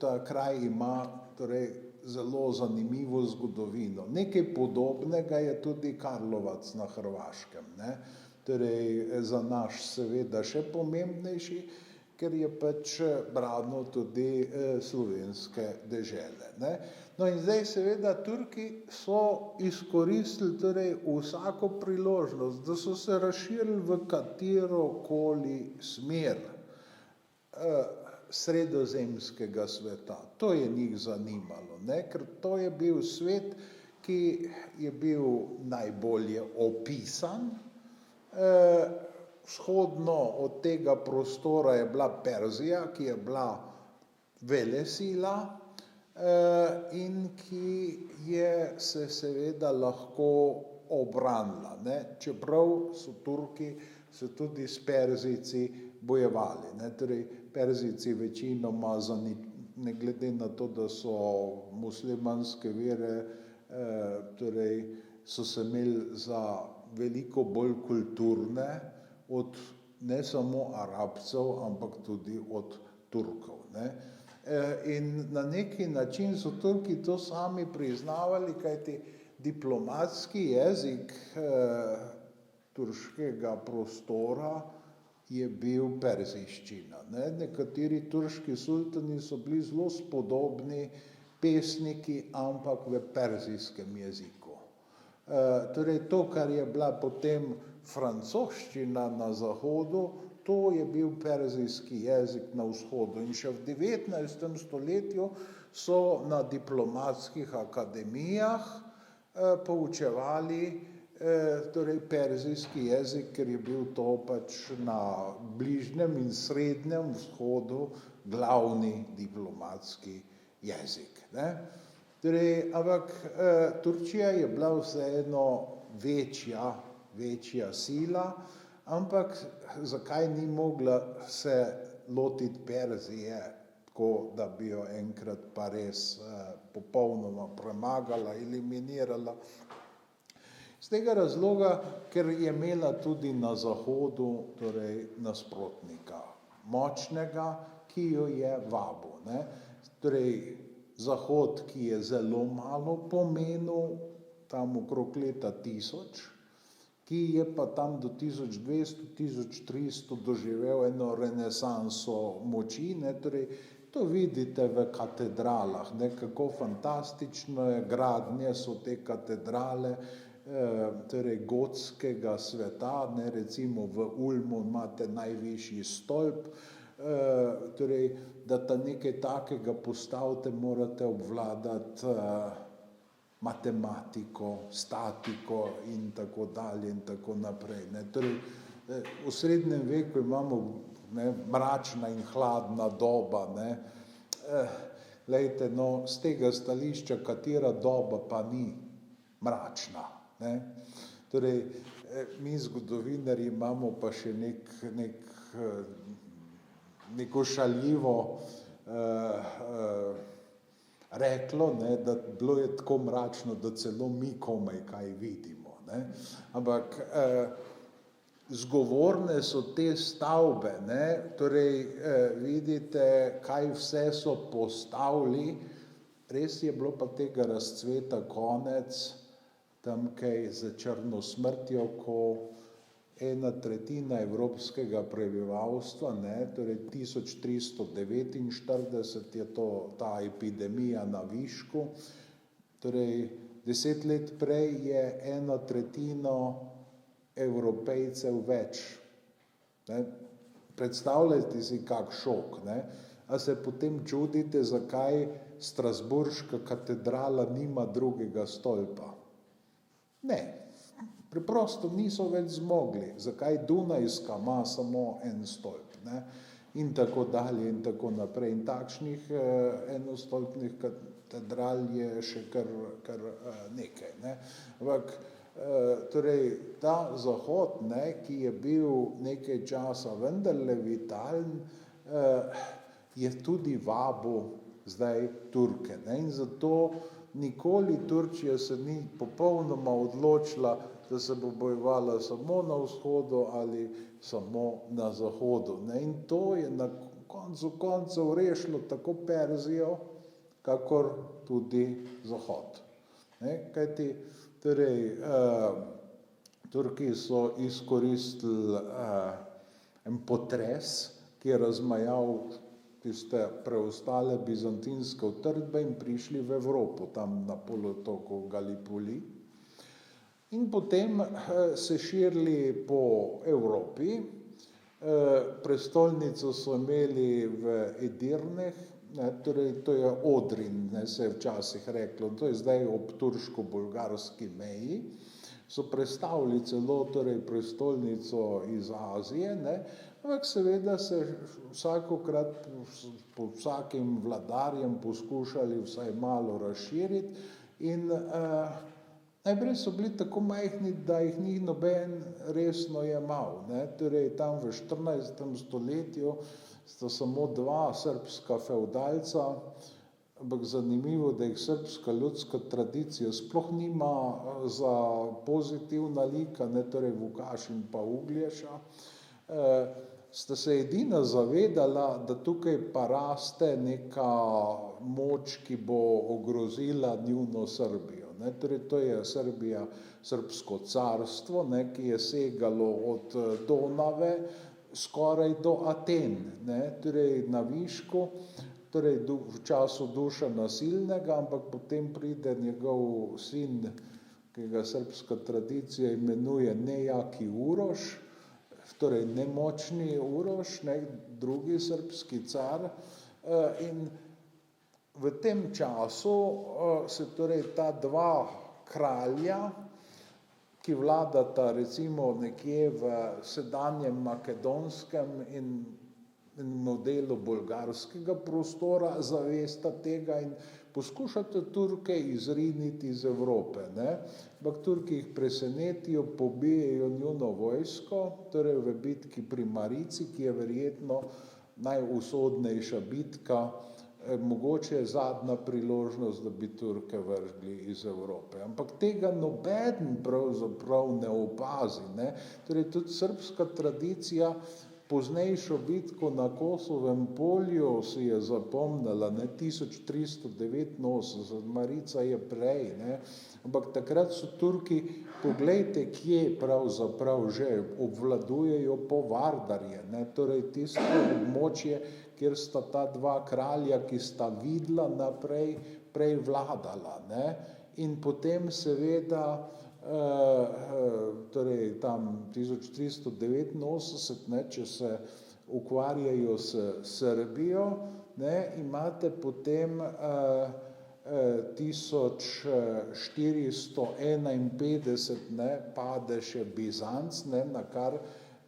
ta kraj ima torej zelo zanimivo zgodovino. Nekaj podobnega je tudi Karlovac na Hrvaškem, ne, torej za naš seveda še pomembnejši, ker je pač branil tudi slovenske dežele, ne. No, in zdaj seveda Turki so izkoristili torej vsako priložnost, da so se razširili v katerokoli smer sredozemskega sveta. To je njih zanimalo, ne, ker to je bil svet, ki je bil najbolje opisan, vzhodno od tega prostora je bila Perzija, ki je bila velesila in ki je se seveda lahko obranila, ne? Čeprav so Turki se tudi s Perzijci bojevali, ne? Torej, Perzijci večinoma ne glede na to, da so muslimanske vere, torej so se imeli za veliko bolj kulturne od ne samo Arabcev, ampak tudi od Turkov, ne. In na neki način so Turki to sami priznavali, kajti diplomatski jezik turškega prostora je bil perzijščina, ne. Nekateri turški sultani so bili zelo spodobni pesniki, ampak v perzijskem jeziku. Torej to, kar je bila potem francoščina na zahodu, to je bil perzijski jezik na vzhodu. In še v 19. stoletju so na diplomatskih akademijah poučevali torej perzijski jezik, ker je bil to pač na Bližnjem in Srednjem vzhodu glavni diplomatski jezik, ne. Torej, ampak Turčija je bila vseeno večja sila, ampak zakaj ni mogla se lotiti Perzije, tako da bi jo enkrat pa res popolnoma premagala, eliminirala? Z tega razloga, ker je imela tudi na zahodu torej nasprotnika, močnega, ki jo je vabil, ne. Torej, Zahod, ki je zelo malo pomenil, tam okrog leta 1000, ki je pa tam do 1200-1300 doživel eno renesanso moči, ne, torej to vidite v katedralah, ne, kako fantastično je, gradnje so te katedrale, torej gotskega sveta, ne, recimo v Ulmu imate najvišji stolp, torej, da nekaj takega postavite, morate obvladati matematiko, statiko in tako dalje in tako naprej, ne. Torej, v srednjem veku imamo, ne, mračna in hladna doba, ne. Glejte, no, z tega stališča, katera doba pa ni mračna, ne. Torej, mi zgodovinarji imamo pa še neko šaljivo reklo, ne, da bilo je tako mračno, da celo mi komaj kaj vidimo, ne. Ampak zgovorne so te stavbe, ne, torej vidite, kaj vse so postavili, res je bilo pa tega razcveta konec, tam kaj za črno smrtjo, ko 1/3 evropskega prebivalstva, ne, torej 1349 je ta epidemija na višku, torej 10 let prej je 1/3 Evropejcev več, ne. Predstavljajte si kak šok, ne. A se potem čudite, zakaj strasbourška katedrala nima drugega stolpa? Ne. Preprosto niso več zmogli. Zakaj Dunajska ima samo en stolp, ne? In tako dalje in tako naprej. In takšnih enostolpnih katedral je še kar nekaj, ne. Ampak torej ta Zahod, ne, ki je bil nekaj časa vendarle vitalen, je tudi vabil zdaj Turke, ne. In zato nikoli Turčija se ni popolnoma odločila, da se bo bojevala samo na vzhodu ali samo na zahodu, ne. In to je na koncu koncev rešilo tako Perzijo, kakor tudi Zahod, ne. Kajti torej Turki so izkoristili en potres, ki je razmajal tiste preostale bizantinske utrdbe in prišli v Evropo, tam na polotoku Galipoli. In potem se širili po Evropi, prestolnico so imeli v Edirneh, ne, torej to je Odrin, ne, se je včasih reklo, to je zdaj ob turško-bolgarski meji, so prestavili celo torej prestolnico iz Azije, ne, ampak seveda se vsakokrat po vsakim vladarjem poskušali vsaj malo razširiti in najprej so bili tako majhni, da jih ni noben resno jemal, ne, torej tam v 14. stoletju sta samo dva srbska fevdalca, ampak zanimivo, da jih srbska ljudska tradicija sploh nima za pozitivna lika, ne, torej Vukašin pa Uglješa, sta se edina zavedala, da tukaj pa raste neka moč, ki bo ogrozila njuno Srbijo. Ne, torej to je Srbija, Srbsko carstvo, ne, ki je segalo od Donave skoraj do Aten, ne, torej na višku, torej v času Dušana Silnega, ampak potem pride njegov sin, ki ga srbska tradicija imenuje nejaki Uroš, torej nemočni Uroš, ne, drugi srbski car, in v tem času se torej ta dva kralja, ki vladata recimo nekje v sedanjem makedonskem in modelu bolgarskega prostora, zavesta tega in poskušata Turke izriniti iz Evrope, ne. Ampak Turki jih presenetijo, pobijejo njuno vojsko, torej v bitki pri Marici, ki je verjetno najusodnejša bitka, mogoče je zadnja priložnost, da bi Turke vrgli iz Evrope. Ampak tega nobeden pravzaprav ne opazi, ne. Torej tudi srbska tradicija poznejšo bitko na Kosovem polju si je zapomnila, ne, 1389, Marica je prej, ne, ampak takrat so Turki, poglejte, kje pravzaprav že obvladujejo po Vardarje, ne, torej tisto območje, kjer sta ta dva kralja, ki sta videla naprej, prej vladala, ne, in potem seveda torej tam 1389, ne, če se ukvarjajo s Srbijo, ne, imate potem 1451, ne, pade še Bizanc, ne, na kar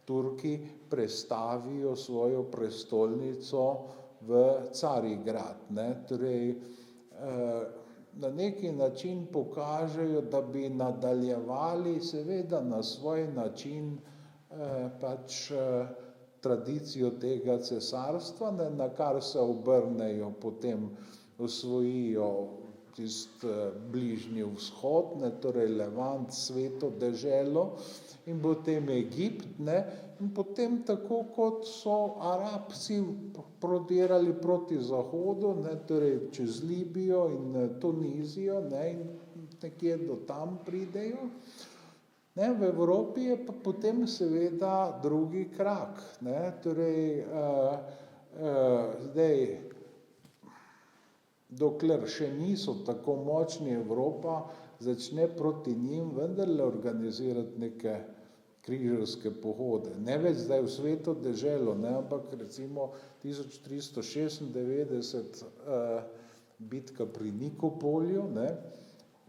Turki prestavijo svojo prestolnico v Carigrad, ne, torej na neki način pokažejo, da bi nadaljevali seveda na svoj način pač tradicijo tega cesarstva, ne, na kar se obrnejo, potem osvojijo tisti bližnji vzhod, ne, torej Levant, Sveto deželo in potem Egipt, ne, in potem tako kot so Arabci prodirali proti zahodu, ne, torej čez Libijo in Tunizijo, ne, in nekje do tam pridejo. Ne, v Evropi je pa potem seveda drugi krak, ne, torej zdaj, dokler še niso tako močni, Evropa začne proti njim vendarle organizirati neke križarske pohode. Ne več zdaj v Sveto deželo, ne, ampak recimo 1396 bitka pri Nikopolju, ne,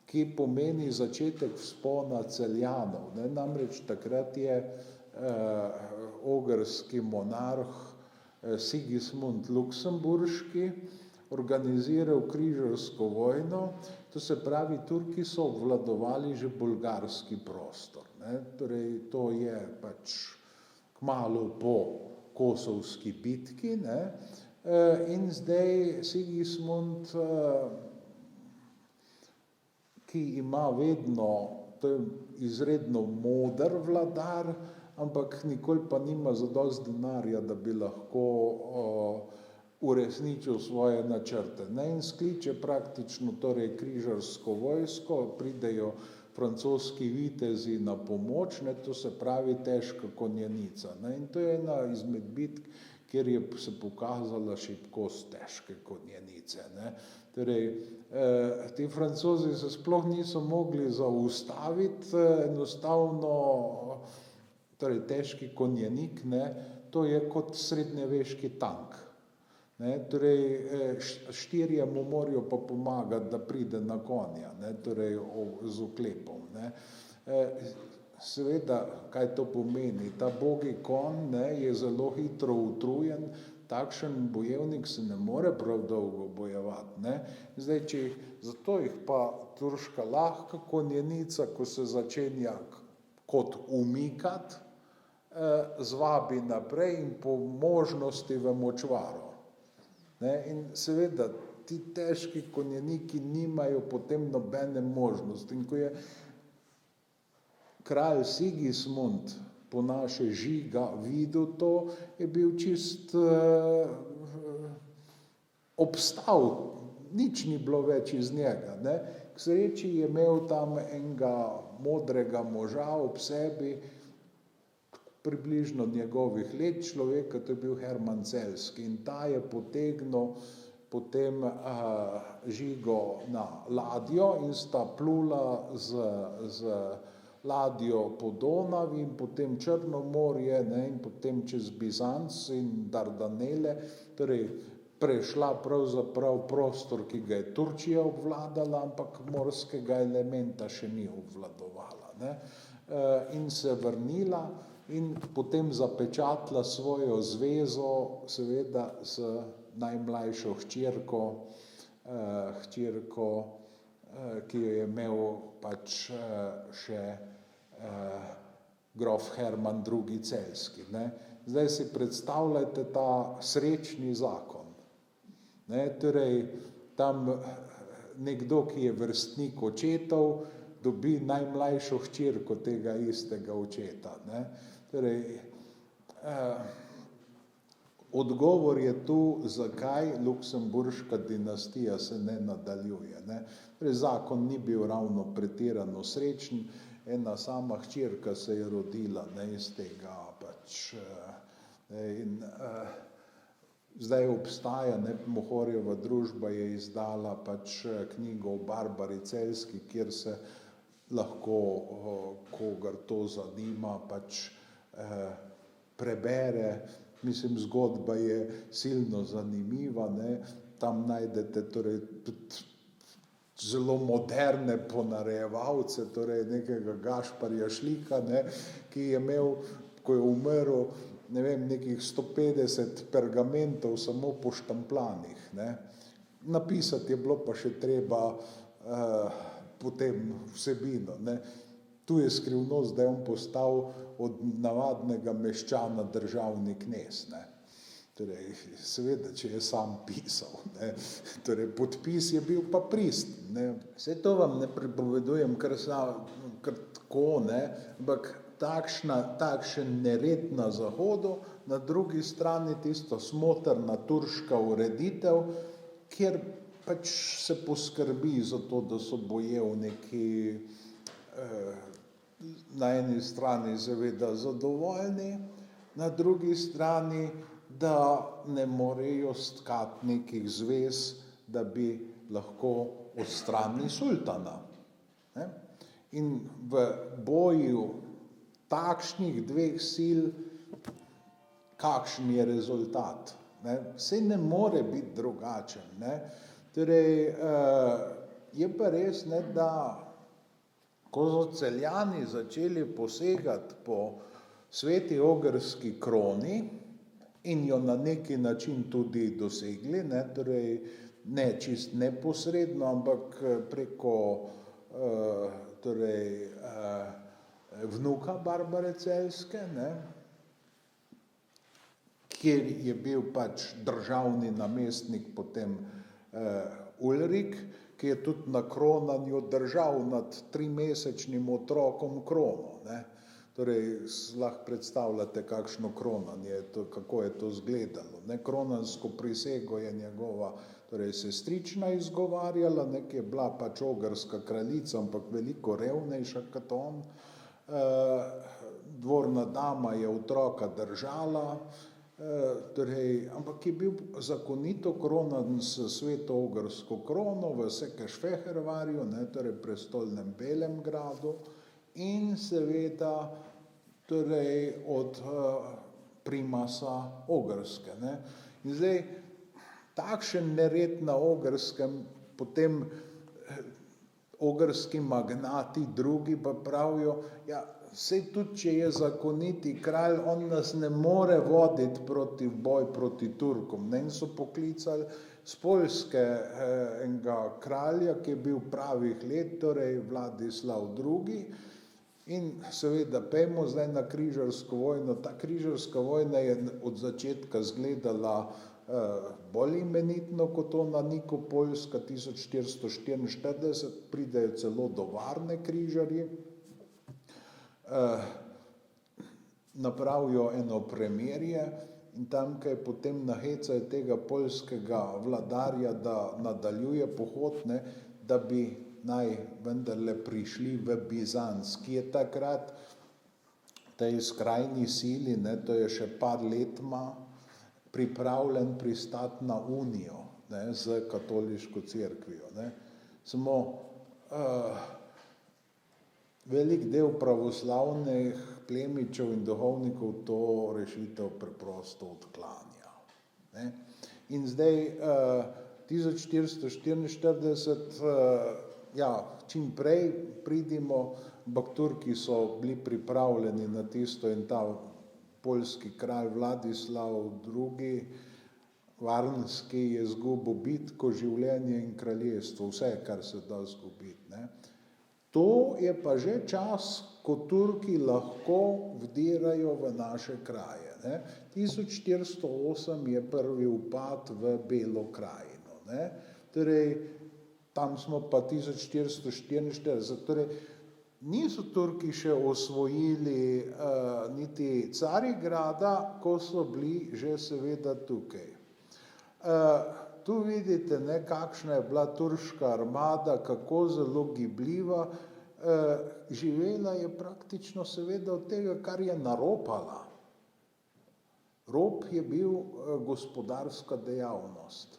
ki pomeni začetek vzpona Celjanov, ne, namreč takrat je ogrski monarh Sigismund Luksemburški organiziral križarsko vojno, to se pravi, Turki so obvladovali že bolgarski prostor, ne, torej to je pač kmalu po kosovski bitki, ne, in zdaj Sigismund, ki ima vedno, to je izredno moder vladar, ampak nikoli pa nima zadosti denarja, da bi lahko uresničil svoje načrte, ne, in skliče praktično torej križarsko vojsko, pridejo francoski vitezi na pomoč, ne, to se pravi težka konjenica, ne, in to je ena izmed bitk, kjer je se pokazala šibkost težke konjenice, ne. Torej, ti Francozi se sploh niso mogli zaustaviti, enostavno, torej težki konjenik, ne, to je kot srednjeveški tank. Ne, torej, štirje mu morajo pa pomagati, da pride na konja, ne, torej z oklepom, ne. Seveda, kaj to pomeni? Ta bogi konj, ne, je zelo hitro utrujen, takšen bojevnik se ne more prav dolgo bojevati, ne. Zdaj, zato jih pa turška lahka konjenica, ko se začenja kot umikati, zvabi naprej in po možnosti v močvaro. Ne, in seveda, ti težki konjeniki nimajo potem nobene možnosti. In ko je kralj Sigismund po naše Žiga videl to, je bil čist obstal, nič ni bilo več iz njega, ne. K sreči je imel tam enega modrega moža ob sebi, približno njegovih let človeka, to je bil Herman Celski, in ta je potegnil potem Žigo na ladjo in sta plula z ladjo po Donavi in potem Črno morje, ne, in potem čez Bizanc in Dardanele, torej prešla pravzaprav prostor, ki ga je Turčija obvladala, ampak morskega elementa še ni obvladovala, ne. In se vrnila in potem zapečatila svojo zvezo, seveda z najmlajšo hčerko, ki jo je imel pač še grof Herman II. Celjski, ne. Zdaj si predstavljajte ta srečni zakon, ne, torej tam nekdo, ki je vrstnik očetov, dobi najmlajšo hčerko tega istega očeta, ne. Torej, odgovor je tu, zakaj luksemburška dinastija se ne nadaljuje, ne. Torej, zakon ni bil ravno pretirano srečen, ena sama hčerka se je rodila, ne, iz tega pač, in zdaj obstaja, ne, Mohorjeva družba je izdala pač knjigo o Barbari Celjski, kjer se lahko, kogar to zanima, pač prebere. Mislim, zgodba je silno zanimiva, ne, tam najdete torej tudi zelo moderne ponarejevalce, torej nekega Gašparja Šlika, ne, ki je imel, ko je umrl, ne vem, nekih 150 pergamentov samo poštampljanih, ne. Napisati je bilo pa še treba potem vsebino, ne. Tu je skrivnost, da je on postal od navadnega meščana državni knez, ne. Torej, seveda, če je sam pisal, ne. Torej, podpis je bil pa pristen, ne. Saj to vam ne pripovedujem kar tako, ne, ampak takšen nered na zahodu, na drugi strani tisto smotrna turška ureditev, kjer pač se poskrbi za to, da so bojevniki na eni strani seveda zadovoljni, na drugi strani, da ne morejo stkati nekih zvez, da bi lahko odstranili sultana, ne. In v boju takšnih dveh sil, kakšen je rezultat, ne? Saj ne more biti drugačen, ne. Torej, je pa res, ne, da ko so Celjani začeli posegati po Sveti Ogrski kroni in jo na neki način tudi dosegli, ne, torej ne čist neposredno, ampak preko torej vnuka Barbare Celjske, ne, kjer je bil pač državni namestnik potem Ulrik, ki je tudi na kronanju držal nad 3-mesečnim otrokom krono, ne. Torej, lahko predstavljate, kakšno kronanje, kako je to izgledalo, ne. Kronansko prisego je njegova torej sestrična izgovarjala, ne, ki je bila pač ogrska kraljica, ampak veliko revnejša kot on. Dvorna dama je otroka držala, torej, ampak je bil zakonito kronan s sveto-ogrsko krono v Sekešfehervarju, ne, torej prestolnem Belem gradu, in seveda torej od primasa Ogrske, ne. In zdaj, takšen nered na Ogrskem potem ogrski magnati, drugi pa pravijo, ja, sej tudi, če je zakoniti kralj, on nas ne more voditi proti boj proti Turkom. Ne? In so poklicali z Poljske enega kralja, ki je bil pravih let, torej Vladislav II. In seveda pejmo zdaj na križarsko vojno. Ta križarska vojna je od začetka izgledala bolj imenitno kot ona Nikopoljska 1444, pridejo celo do Varne križarji, napravijo eno premirje in tam, kaj potem nahecajo tega poljskega vladarja, da nadaljuje pohod, ne, da bi naj vendarle prišli v Bizanc, ki je takrat tej skrajni sili, ne, to je še par let ima, pripravljen pristati na unijo, ne, z katoliško cerkvijo. Ne. Samo velik del pravoslavnih plemičev in duhovnikov to rešitev preprosto odklanja. Ne. In zdaj 1444, ja, čim prej pridimo, ampak Turki so bili pripravljeni na tisto in ta poljski kralj Vladislav II. Varnski je izgubil bitko, življenje in kraljestvo, vse, kar se da izgubiti. Ne. To je pa že čas, ko Turki lahko vdirajo v naše kraje. Ne. 1408 je prvi upad v Belo krajino. Ne. Torej, tam smo pa 1444, torej niso Turki še osvojili niti Carigrada, ko so bili že seveda tukaj. Tu vidite, ne, kakšna je bila turška armada, kako zelo gibljiva, živela je praktično seveda od tega, kar je naropala. Rop je bil gospodarska dejavnost.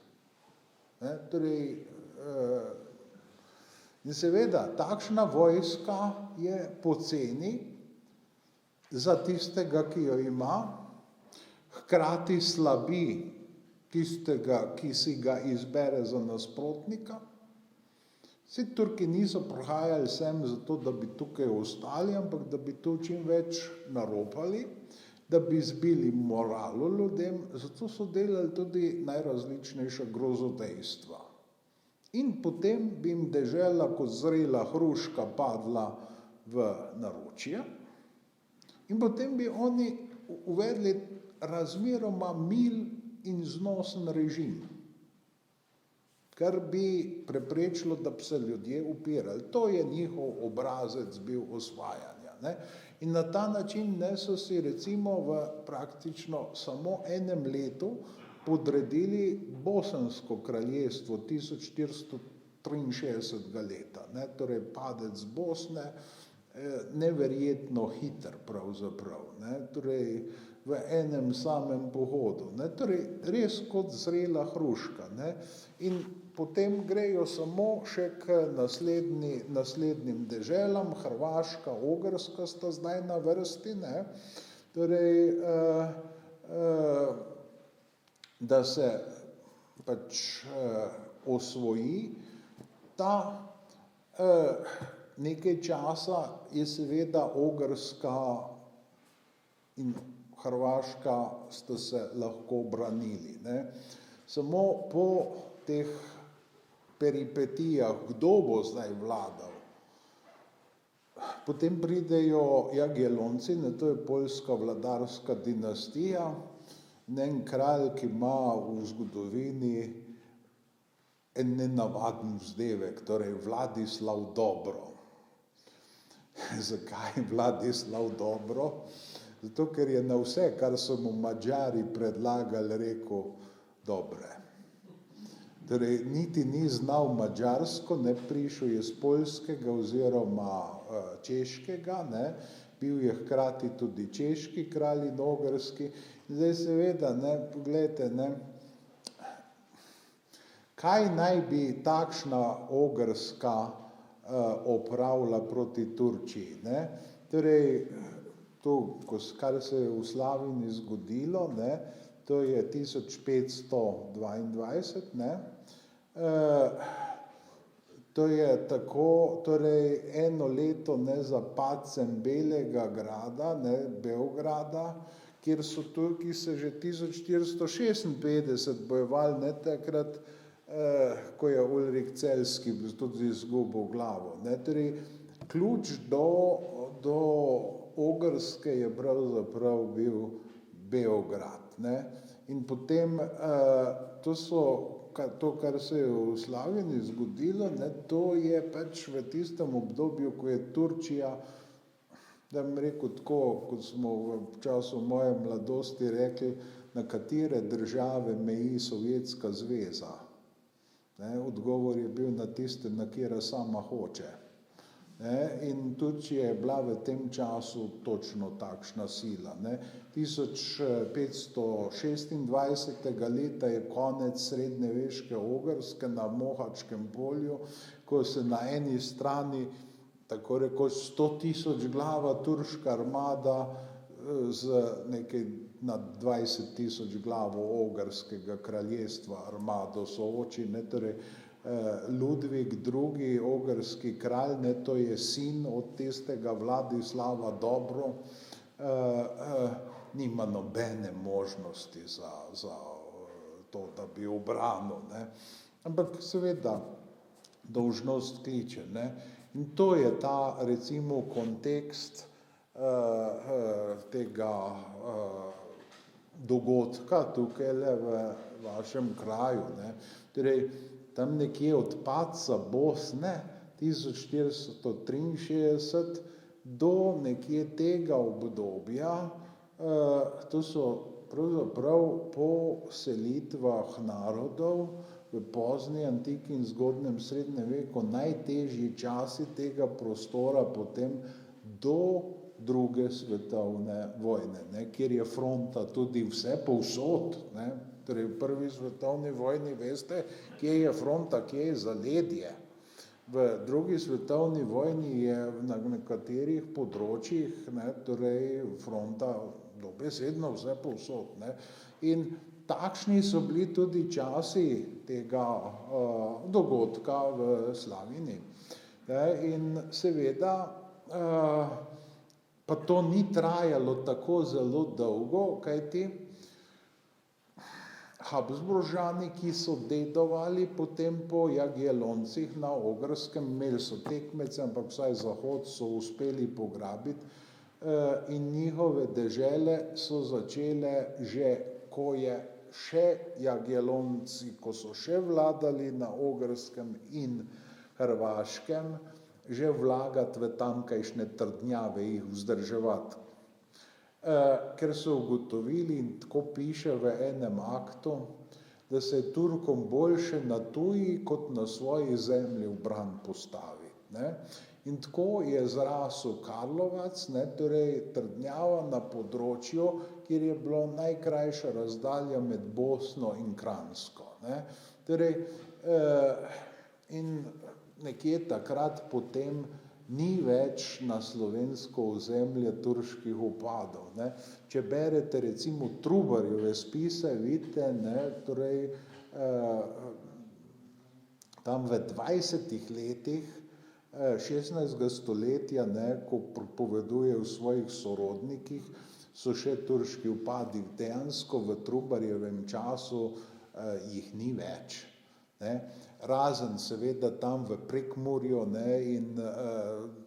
Ne, torej, in seveda, takšna vojska je poceni za tistega, ki jo ima, hkrati slabi tistega, ki si ga izbere za nasprotnika. Vsi Turki niso prihajali sem zato, da bi tukaj ostali, ampak da bi tu čim več naropali, da bi zbili moralo ljudem, zato so delali tudi najrazličnejša grozodejstva. In potem bi jim dežela kot zrela hruška padla v naročje in potem bi oni uvedli razmeroma mil in znosen režim, kar bi preprečilo, da bi se ljudje upirali. To je njihov obrazec bil osvajanja. Ne? In na ta način ne, so si recimo v praktično samo enem letu podredili Bosansko kraljestvo 1463 leta, ne, torej padec Bosne, neverjetno hiter pravzaprav, ne, torej v enem samem pohodu, ne, torej res kot zrela hruška, ne, in potem grejo samo še k naslednjim deželam, Hrvaška, Ogrska sta zdaj na vrsti, ne, torej da se pač osvoji. Ta nekaj časa je seveda Ogrska in Hrvaška sta se lahko branili. Ne. Samo po teh peripetijah, kdo bo zdaj vladal, potem pridejo Jagiellonci, ne, to je poljska vladarska dinastija, en kralj, ki ima v zgodovini en nenavaden vzdevek, torej Vladislav Dobro. Zakaj Vladislav Dobro? Zato, ker je na vse, kar so mu Madžari predlagali, rekel dobre. Torej, niti ni znal madžarsko, ne, prišel je z poljskega oziroma češkega, ne, bil je hkrati tudi češki kralj in ogrski. Zdaj seveda, ne, poglejte, ne, kaj naj bi takšna Ogrska opravila proti Turčiji, ne? Torej, to, kar se je v Slavini zgodilo, ne, to je 1522, ne, To je tako, torej eno leto ne za padcem Belega grada, ne, Beograda, kjer so Turki se že 1456 bojevali, ne, takrat, ko je Ulrik Celjski tudi izgubil glavo. Ne, torej, ključ do Ogrske je pravzaprav bil Beograd. Ne. In potem to, kar se je v Slavini zgodilo, ne, to je pač v tistem obdobju, ko je Turčija, da bom rekel tako, kot smo v času moje mladosti rekli, na katere države meji Sovjetska zveza. Ne, odgovor je bil na tiste, na katere sama hoče. Ne, in Turčija je bila v tem času točno takšna sila. Ne. 1526. leta je konec srednjeveške Ogrske na Mohačkem polju, ko se na eni strani tako rekoč 100.000 glava turška armada z nekaj nad 20.000 glavo Ogrskega kraljestva armado sooči, ne, torej Ludvik II. Ogrski kralj, ne, to je sin od tistega Vladislava Dobro, nima nobene možnosti za to, da bi ubranil, ne. Ampak seveda dolžnost kliče, ne. In to je ta, recimo, kontekst tega dogodka tukajle v vašem kraju, ne. Torej, tam nekje od padca Bosne 1463 do nekje tega obdobja, to so pravzaprav po selitvah narodov v pozni antiki in zgodnjem srednjem veku najtežji časi tega prostora potem do druge svetovne vojne, ne, kjer je fronta tudi vse povsod, ne. Torej, v prvi svetovni vojni veste, kje je fronta, kje je zaledje. V drugi svetovni vojni je na nekaterih področjih, ne, torej fronta dobesedno vse povsod, ne. In takšni so bili tudi časi tega dogodka v Slavini. Ne, in seveda pa to ni trajalo tako zelo dolgo, kajti Habsburžani, ki so dedovali potem po Jagielloncih na Ogrskem, imeli so tekmece, ampak vsaj Zahod so uspeli pograbiti, in njihove dežele so začele že, ko je še Jagiellonci, ko so še vladali na Ogrskem in Hrvaškem, že vlagati v tamkajšnje trdnjave, jih vzdrževati. Ker so ugotovili, in tako piše v enem aktu, da se je Turkom boljše na tuji kot na svoji zemlji v bran postaviti, ne. In tako je zrasel Karlovac, ne, torej trdnjava na področju, kjer je bila najkrajša razdalja med Bosno in Kranjsko, ne. Torej, in nekje takrat potem ni več na slovensko ozemlje turških vpadov, ne. Če berete recimo Trubarjeve spise, vidite, ne, torej tam v 20 letih 16. stoletja, ne, ko pripoveduje o svojih sorodnikih, so še turški vpadi, dejansko v Trubarjevem času jih ni več, ne. Razen seveda tam v Prekmurju, ne, in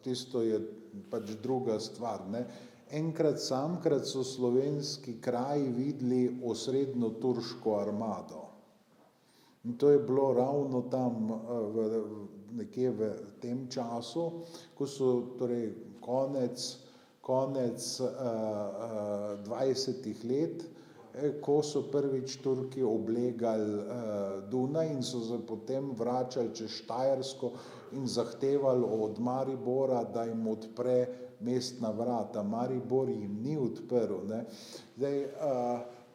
tisto je pač druga stvar, ne. Enkrat samkrat so slovenski kraji videli osrednjo turško armado. In to je bilo ravno tam nekje v tem času, ko so torej konec 20 let, ko so prvič Turki oblegali Dunaj in so se potem vračali čez Štajersko in zahtevali od Maribora, da jim odpre mestna vrata. Maribor jim ni odprl, ne. Zdaj,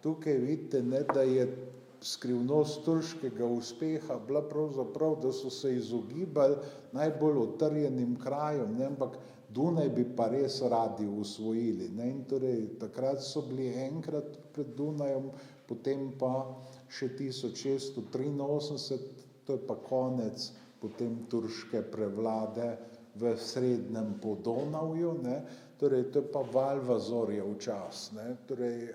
tukaj vidite, ne, da je skrivnost turškega uspeha bila pravzaprav, da so se izogibali najbolj utrjenim krajem, ne, ampak Dunaj bi pa res radi usvojili, ne. In torej takrat so bili enkrat pred Dunajem, potem pa še 1683, to je pa konec potem turške prevlade v srednjem Podonavju, ne, torej to je pa Valvazorjev čas, ne, torej,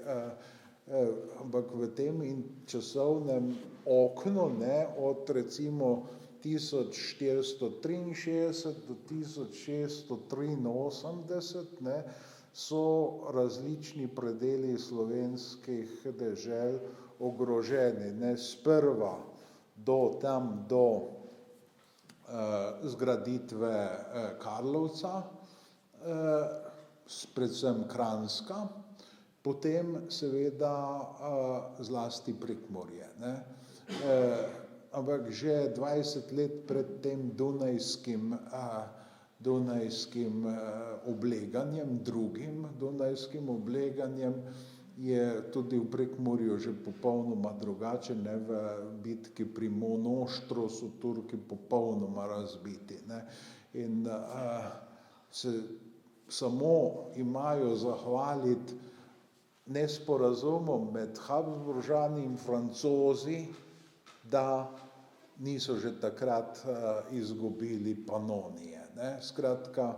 ampak v tem časovnem oknu, ne, od recimo 1463 do 1683, ne, so različni predeli slovenskih dežel ogroženi, ne, sprva do zgraditve Karlovca, predvsem Kranjska, potem seveda zlasti Prekmurje, ne. Ampak že 20 let pred tem dunajskim obleganjem, drugim dunajskim obleganjem, je tudi v Prekmurju že popolnoma drugače, ne, v bitki pri Monoštru so Turki popolnoma razbiti, ne, in se samo imajo zahvaliti nesporazumom med Habsburžani in Francozi, da niso že takrat izgubili Panonije, ne, skratka,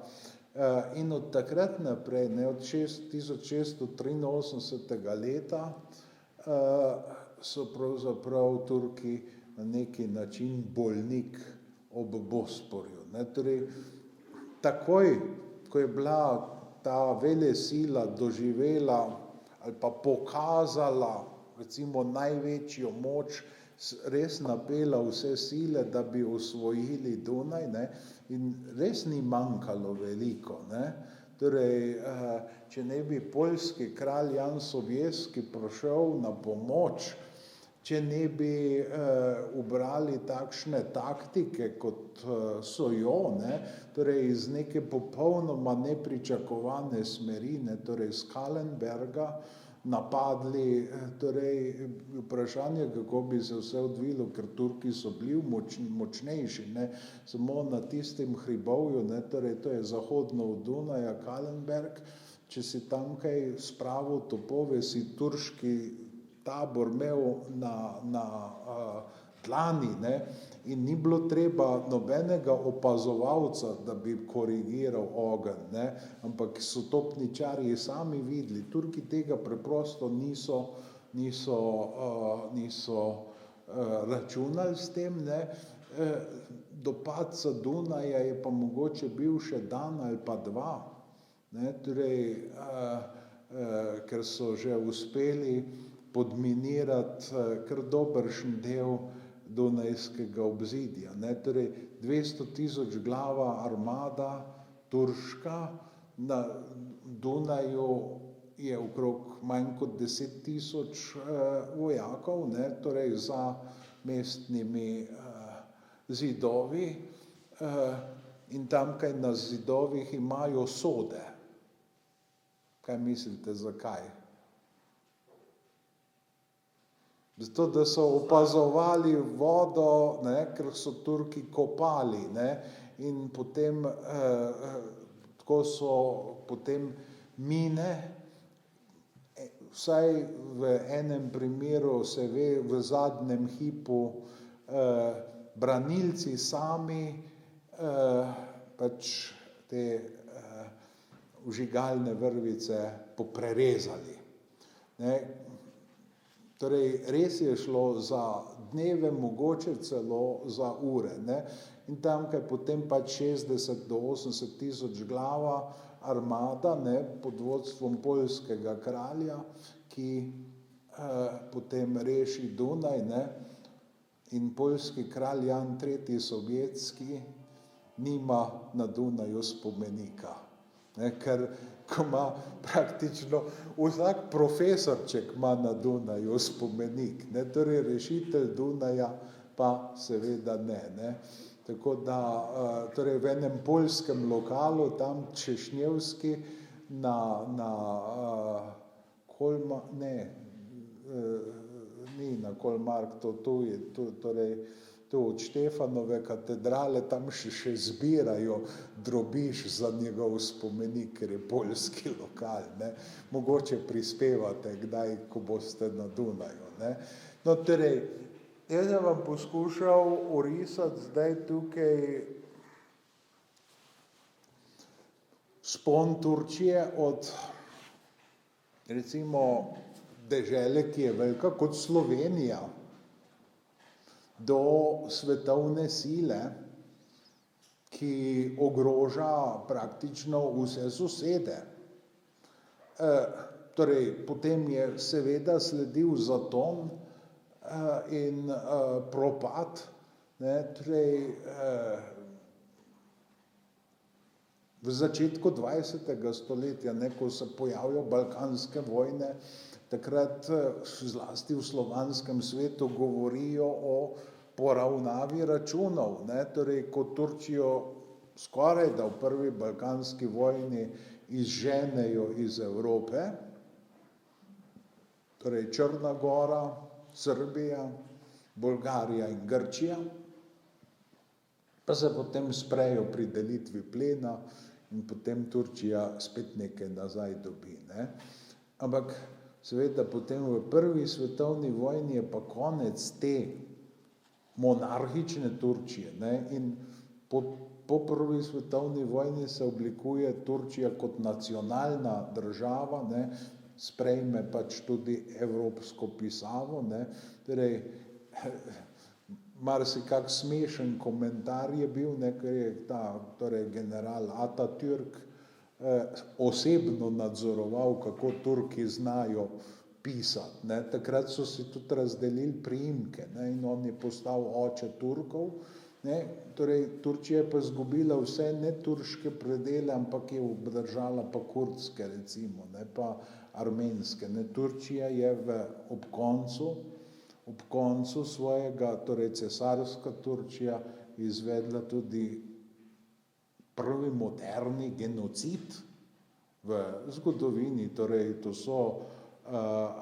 in od takrat naprej, ne, od 1683. leta, so pravzaprav Turki na neki način bolnik ob Bosporju, ne, torej takoj, ko je bila ta velesila doživela ali pa pokazala recimo največjo moč, res napela vse sile, da bi osvojili Dunaj, ne, in res ni manjkalo veliko, ne, torej, če ne bi poljski kralj Jan Sobieski prišel na pomoč, če ne bi ubrali takšne taktike, kot so jo, ne, torej iz neke popolnoma nepričakovane smeri, ne, torej s Kallenberga napadli, torej vprašanje, kako bi se vse odvilo, ker Turki so bili močnejši, ne, samo na tistem hribovju, ne, torej to je zahodno od Dunaja, Kallenberg, če si tamkaj spravil topove, si turški tabor imel na dlani, ne, in ni bilo treba nobenega opazovalca, da bi korigiral ogenj, ne, ampak so topničarji sami videli, Turki tega preprosto niso računali s tem, ne, do padca Dunaja je pa mogoče bil še dan ali pa dva, ne, torej, ker so že uspeli podminirati kar dobršen del dunajskega obzidja, ne, torej 200.000 glava armada turška, na Dunaju je okrog manj kot 10.000 vojakov, ne, torej za mestnimi zidovi, in tamkaj na zidovih imajo sode. Kaj mislite, zakaj? Zato, da so opazovali vodo, ne, ker so Turki kopali, ne, in potem, tako so potem mine, vsaj v enem primeru se ve, v zadnjem hipu, branilci sami, pač te vžigalne vrvice poprerezali, ne. Torej, res je šlo za dneve, mogoče celo za ure, ne, in tamkaj potem pač 60 do 80.000 glava armada, ne, pod vodstvom poljskega kralja, ki potem reši Dunaj, ne, in poljski kralj Jan III. Sobieski nima na Dunaju spomenika, ne, ker ko ima praktično vsak profesorček ima na Dunaju spomenik, ne, torej rešitelj Dunaja pa seveda ne, ne. Tako da, torej v enem poljskem lokalu, tam Češnjevski, ni na Kolmarktu, torej tu od Štefanove katedrale, tam še zbirajo drobiž za njegov spomenik, ker je poljski lokal, ne. Mogoče prispevate kdaj, ko boste na Dunaju, ne. No, torej, Jaz sem vam poskušal orisati zdaj tukaj spon Turčije od recimo dežele, ki je velika kot Slovenija, do svetovne sile, ki ogroža praktično vse sosede. Torej, potem je seveda sledil zaton in propad, ne, torej, v začetku 20. stoletja, ne, ko se pojavijo balkanske vojne, takrat zlasti v slovanskem svetu govorijo o poravnavi računov, ne, torej, ko Turčijo skoraj da v prvi balkanski vojni izženejo iz Evrope, torej Črna Gora, Srbija, Bolgarija in Grčija, pa se potem sprejo pri delitvi plena in potem Turčija spet nekaj nazaj dobi, ne. Ampak seveda potem v prvi svetovni vojni je pa konec te monarhične Turčije, ne, in po prvi svetovni vojni se oblikuje Turčija kot nacionalna država, ne, sprejme pač tudi evropsko pisavo, ne, torej marsikak smešen komentar je bil, ne, ker je ta, torej general Atatürk osebno nadzoroval, kako Turki znajo pisati, ne. Takrat so si tudi razdelili priimke, ne, in on je postal oče Turkov, ne. Torej, Turčija je pa izgubila vse neturške predele, ampak je obdržala pa kurdske recimo, ne, pa armenske, ne. Turčija je ob koncu svojega, torej cesarska Turčija, izvedla tudi prvi moderni genocid v zgodovini, torej to so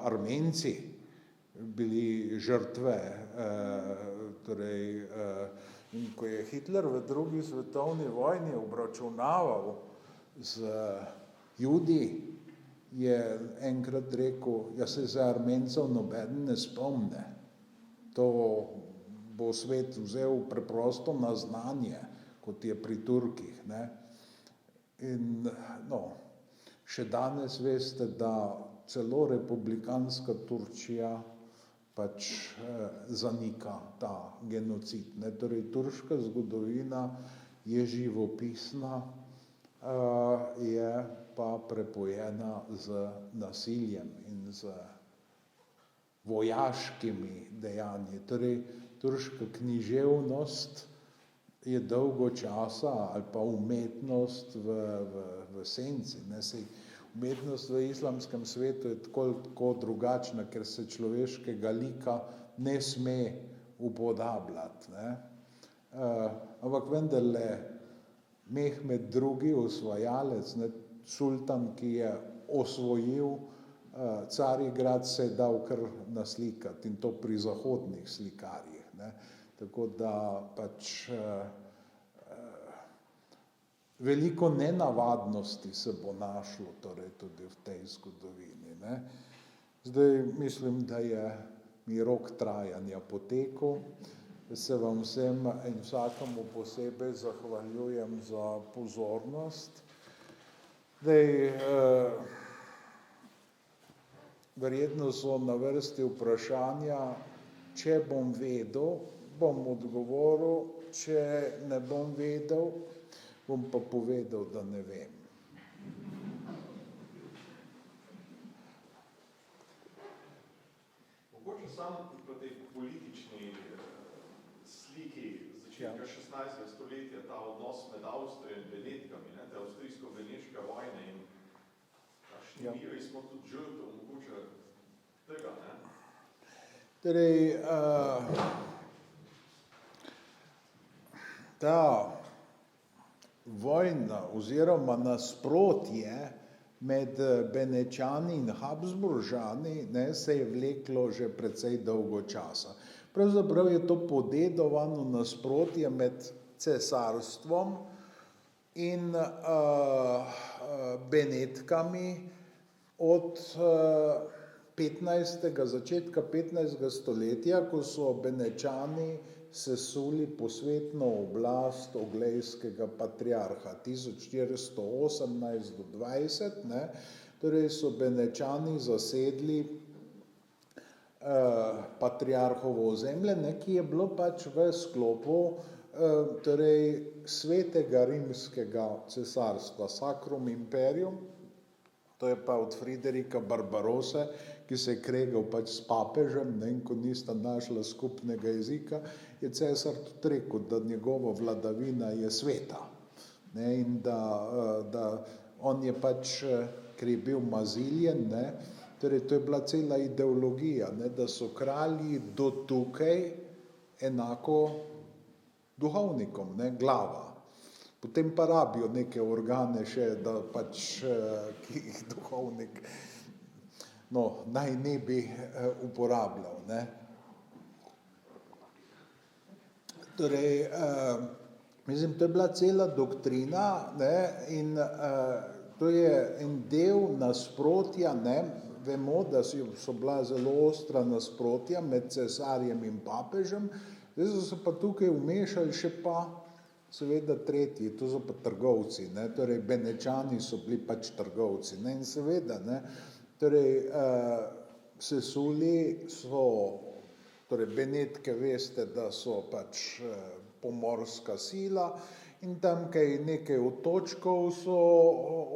Armenci bili žrtve, torej in ko je Hitler v drugi svetovni vojni obračunaval z Judi, je enkrat rekel, ja, se za Armencev nobeden ne spomne, to bo svet vzel preprosto na znanje, kot je pri Turkih, ne. In no, še danes veste, da celo republikanska Turčija pač zanika ta genocid, ne. Torej, turška zgodovina je živopisna, je pa prepojena z nasiljem in z vojaškimi dejanji. Torej, turška književnost je dolgo časa, ali pa umetnost v senci, ne, saj umetnost v islamskem svetu je tako drugačna, ker se človeškega lika ne sme upodabljati, ne. Ampak vendarle Mehmed II, osvajalec, ne, sultan, ki je osvojil Carigrad, se je dal kar naslikati in to pri zahodnih slikarjih, ne. Tako da pač veliko nenavadnosti se bo našlo torej tudi v tej zgodovini, ne. Zdaj mislim, da je mi rok trajanja potekel. Se vam vsem in vsakemu posebej zahvaljujem za pozornost. Zdaj, verjetno so na vrsti vprašanja, če bom vedel, bom odgovoril, če ne bom vedel, bom pa povedal, da ne vem. Mogoče samo po tej politični sliki začetka 16. stoletja, ta odnos med Avstrijo in Benetkami, ne, te avstrijsko-beneške vojne in kakšni miri smo tudi žrtev mogoče tega, ne? Torej, ta vojna oziroma nasprotje med Benečani in Habsburžani, ne, se je vleklo že precej dolgo časa. Pravzaprav je to podedovano nasprotje med cesarstvom in Benetkami od začetka 15. stoletja, ko so Benečani sesuli posvetno oblast oglejskega patriarha 1418 do 20, ne, torej so Benečani zasedli patriarhovo ozemlje, ne, ki je bilo pač v sklopu torej svetega rimskega cesarstva, Sacrum Imperium, to je pa od Friderika Barbarose, ki se je kregal pač s papežem, ne, in ko nista našla skupnega jezika, je cesar tudi rekel, da njegova vladavina je sveta, ne, in da on je pač, ker je bil maziljen, ne, torej to je bila cela ideologija, ne, da so kralji do tukaj enako duhovnikom, ne, glava. Potem pa rabijo neke organe še, da pač, ki jih duhovnik naj ne bi uporabljal, ne. Torej, mislim, to je bila cela doktrina, ne, in to je en del nasprotja, ne, vemo, da so bila zelo ostra nasprotja med cesarjem in papežem, zdaj so se pa tukaj vmešali še pa seveda tretji, to so pa trgovci, ne, torej Benečani so bili pač trgovci, ne, in seveda, ne, torej sesuli so, torej Benetke veste, da so pač pomorska sila in tam nekaj otočkov so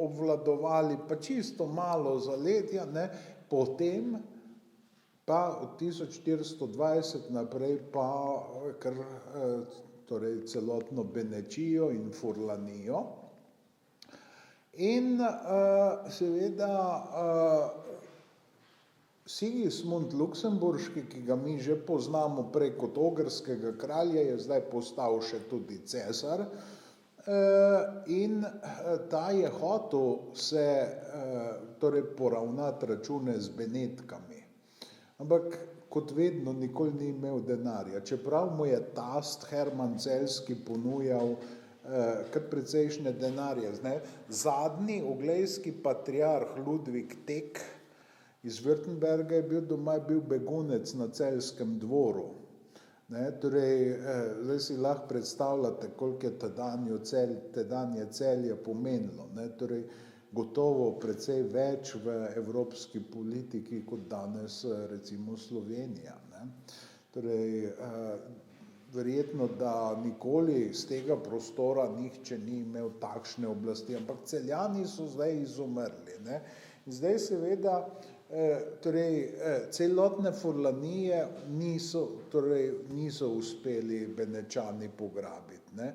obvladovali, pa čisto malo zaledja, ne, potem pa od 1420 naprej pa kar torej celotno Benečijo in Furlanijo. In seveda Sigismund Luksemburški, ki ga mi že poznamo prej kot ogrskega kralja, je zdaj postal še tudi cesar, in ta je hotel se torej poravnati račune z Benetkami. Ampak kot vedno nikoli ni imel denarja, čeprav mu je tast Herman Celjski ponujal kar precejšnje denarje. Zadnji oglejski patriarh Ludvik Tek iz Württemberga je bil doma, je bil begunec na celjskem dvoru. Ne, torej, zdaj si lahko predstavljate, koliko je tedanje Celje pomenilo, ne, torej gotovo precej več v evropski politiki kot danes recimo Slovenija, ne. Torej, verjetno, da nikoli z tega prostora nihče ni imel takšne oblasti, ampak Celjani so zdaj izumrli, ne. In zdaj seveda, torej celotne Furlanije niso uspeli Benečani pograbiti, ne.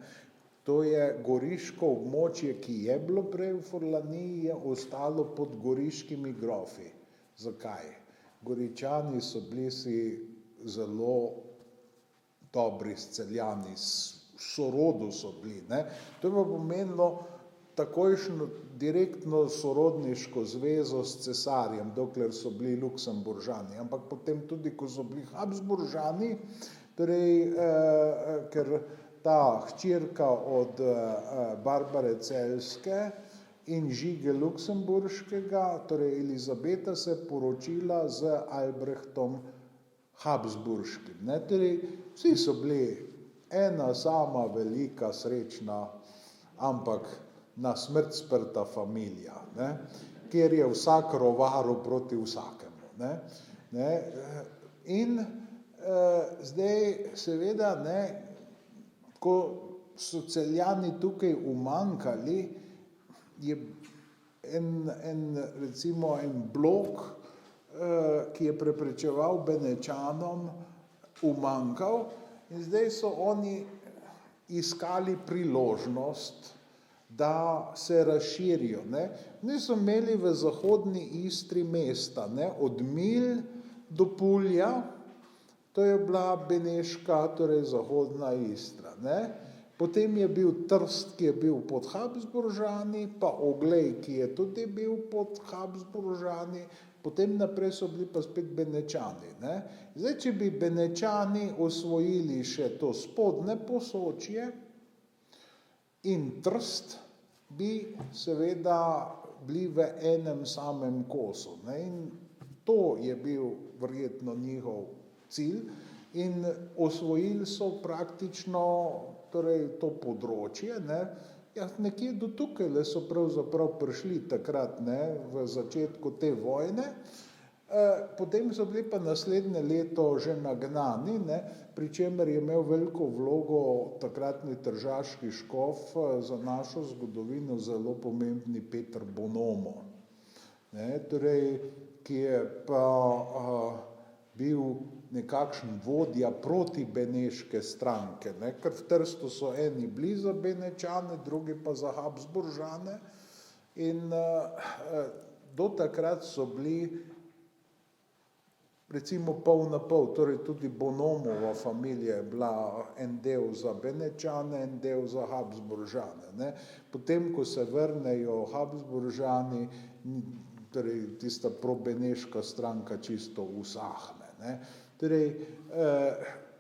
To je goriško območje, ki je bilo prej v Furlaniji, je ostalo pod goriškimi grofi. Zakaj? Goričani so bili si zelo dobri s Celjani, sorodu so bili, ne. To je pa pomenilo takojšnjo direktno sorodniško zvezo s cesarjem, dokler so bili Luksemburžani, ampak potem tudi, ko so bili Habsburžani, torej, ker ta hčerka od Barbare Celjske in Žige Luksemburškega, torej Elizabeta, se je poročila z Albrechtom Habsburškim, ne, torej vsi so bili ena sama velika srečna, ampak na smrt sprta familija, ne, kjer je vsak rovaril proti vsakemu, ne, in zdaj seveda, ne, ko so Celjani tukaj umanjkali, je recimo en blok, ki je preprečeval Benečanom, umanjkal in zdaj so oni iskali priložnost, da se razširijo, ne. Oni so imeli v zahodni Istri mesta, ne, od Milj do Pulja, to je bila beneška, torej zahodna Istra, ne. Potem je bil Trst, ki je bil pod Habsburžani, pa Oglej, ki je tudi bil pod Habsburžani, potem naprej so bili pa spet Benečani, ne. Zdaj, če bi Benečani osvojili še to spodnje Posočje in Trst, bi seveda bili v enem samem kosu, ne, in To je bil verjetno njihov cilj in osvojili so praktično torej to področje, ne. Ja, nekje do tukaj so pravzaprav prišli takrat, ne, v začetku te vojne. Potem so bili pa naslednje leto že nagnani, ne, pri čemer je imel veliko vlogo takratni tržaški škof, za našo zgodovino zelo pomembni Peter Bonomo, ne, torej, ki je pa bil nekakšen vodja protibeneške stranke, ne, ker v Trstu so eni bili za Benečane, drugi pa za Habsburžane in do takrat so bili recimo pol na pol, torej tudi Bonomova familija je bila en del za Benečane, en del za Habsburžane, ne. Potem, ko se vrnejo Habsburžani, torej tista probeneška stranka čisto usahne, ne. Torej,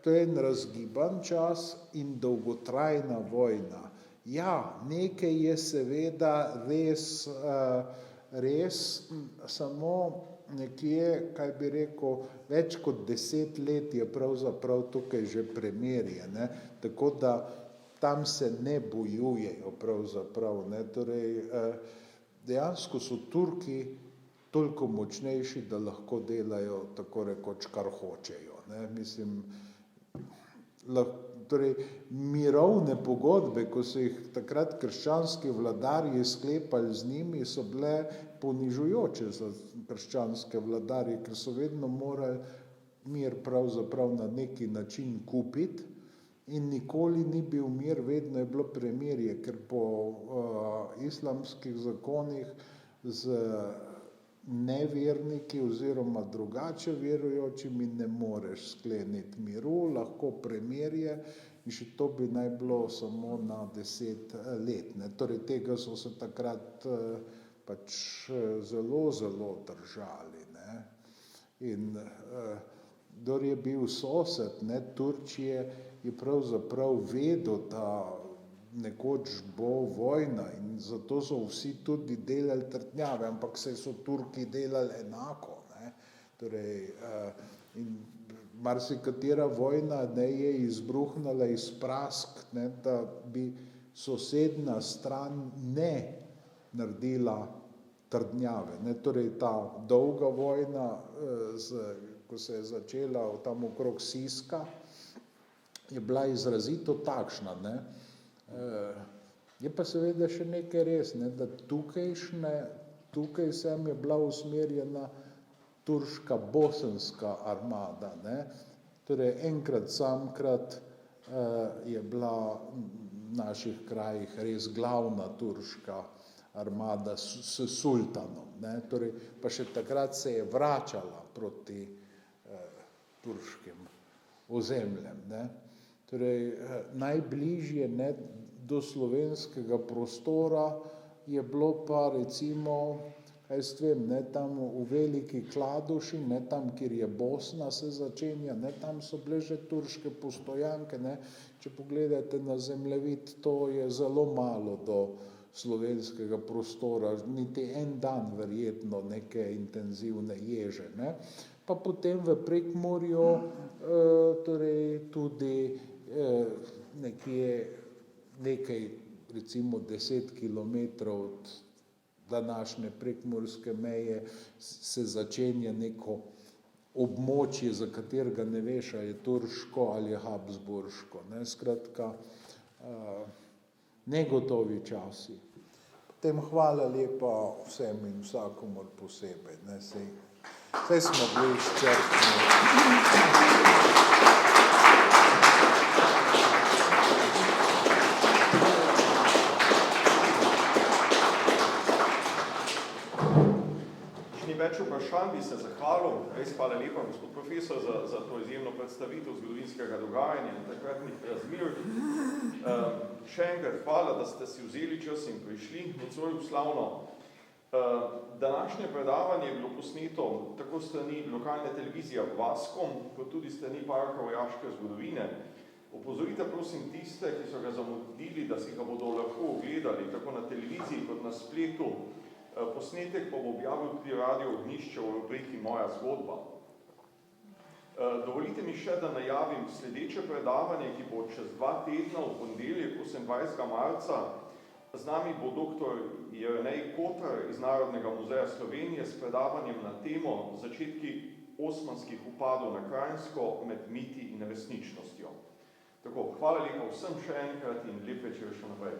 to je en razgiban čas in dolgotrajna vojna. Ja, nekaj je seveda res, samo nekje, kaj bi rekel, več kot 10 let je pravzaprav tukaj že premirje, ne, tako da tam se ne bojujejo pravzaprav, ne, torej dejansko so Turki toliko močnejši, da lahko delajo tako rekoč, kar hočejo, ne, mislim, torej mirovne pogodbe, ko so jih takrat krščanski vladarji sklepali z njimi, so bile ponižujoče za krščanske vladarje, ker so vedno morali mir pravzaprav na neki način kupiti in nikoli ni bil mir, vedno je bilo premirje, ker po islamskih zakonih z neverniki oziroma drugače verujočimi ne moreš skleniti miru, lahko premirje in še to bi naj bilo samo na 10 let, ne, torej tega so se takrat pač zelo, zelo držali, ne, in kdor je bil sosed, ne, Turčije, je pravzaprav vedel, da nekoč bo vojna in zato so vsi tudi delali trdnjave, ampak saj so Turki delali enako, ne, torej in marsikatera vojna, ne, je izbruhnila iz prask, ne, da bi sosednja stran ne naredila trdnjave, ne, torej ta dolga vojna, ko se je začela tam okrog Siska, je bila izrazito takšna, ne. Je pa seveda še nekaj res, ne, da tukaj sem je bila usmerjena turška bosanska armada, ne, torej enkrat samkrat je bila v naših krajih res glavna turška armada s sultanom, ne, torej pa še takrat se je vračala proti turškim ozemljem, ne. Torej, najbližje, ne, do slovenskega prostora je bilo pa recimo, kaj jaz vem, ne, tam v Veliki Kladuši, ne, tam, kjer je Bosna se začenja, ne, tam so bile že turške postojanke, ne, če pogledate na zemljevid, to je zelo malo do slovenskega prostora, niti en dan verjetno neke intenzivne ježe, ne. Pa potem v Prekmurju torej tudi nekaj recimo 10 kilometrov od današnje prekmurske meje se začenja neko območje, za katerega ne veš, ali je turško ali je habsburško, ne, skratka negotovi časi. Potem hvala lepa vsem in vsakomur posebej, ne, saj smo bili izčrpni. Več vprašanj bi se zahvalil, res hvala lepa, gospod profesor, za to izjemno predstavitev zgodovinskega dogajanja in takratnih razmer. Še enkrat hvala, da ste si vzeli čas in prišli nocoj v Slavno. Današnje predavanje je bilo posneto tako strani lokalne televizije Vaskom, kot tudi strani Parka vojaške zgodovine. Opozorite prosim tiste, ki so ga zamudili, da si ga bodo lahko ogledali tako na televiziji kot na spletu Posnetek pa bo objavil tudi Radio Ognjišče v rubriki Moja zgodba. Dovolite mi še, da najavim sledeče predavanje, ki bo čez 2 tedna v ponedeljek 28. marca. Z nami bo dr. Jernej Kotrar iz Narodnega muzeja Slovenije s predavanjem na temo Začetki osmanskih vpadov na Kranjsko med miti in resničnostjo. Tako, hvala lepa vsem še enkrat in lep večer še naprej.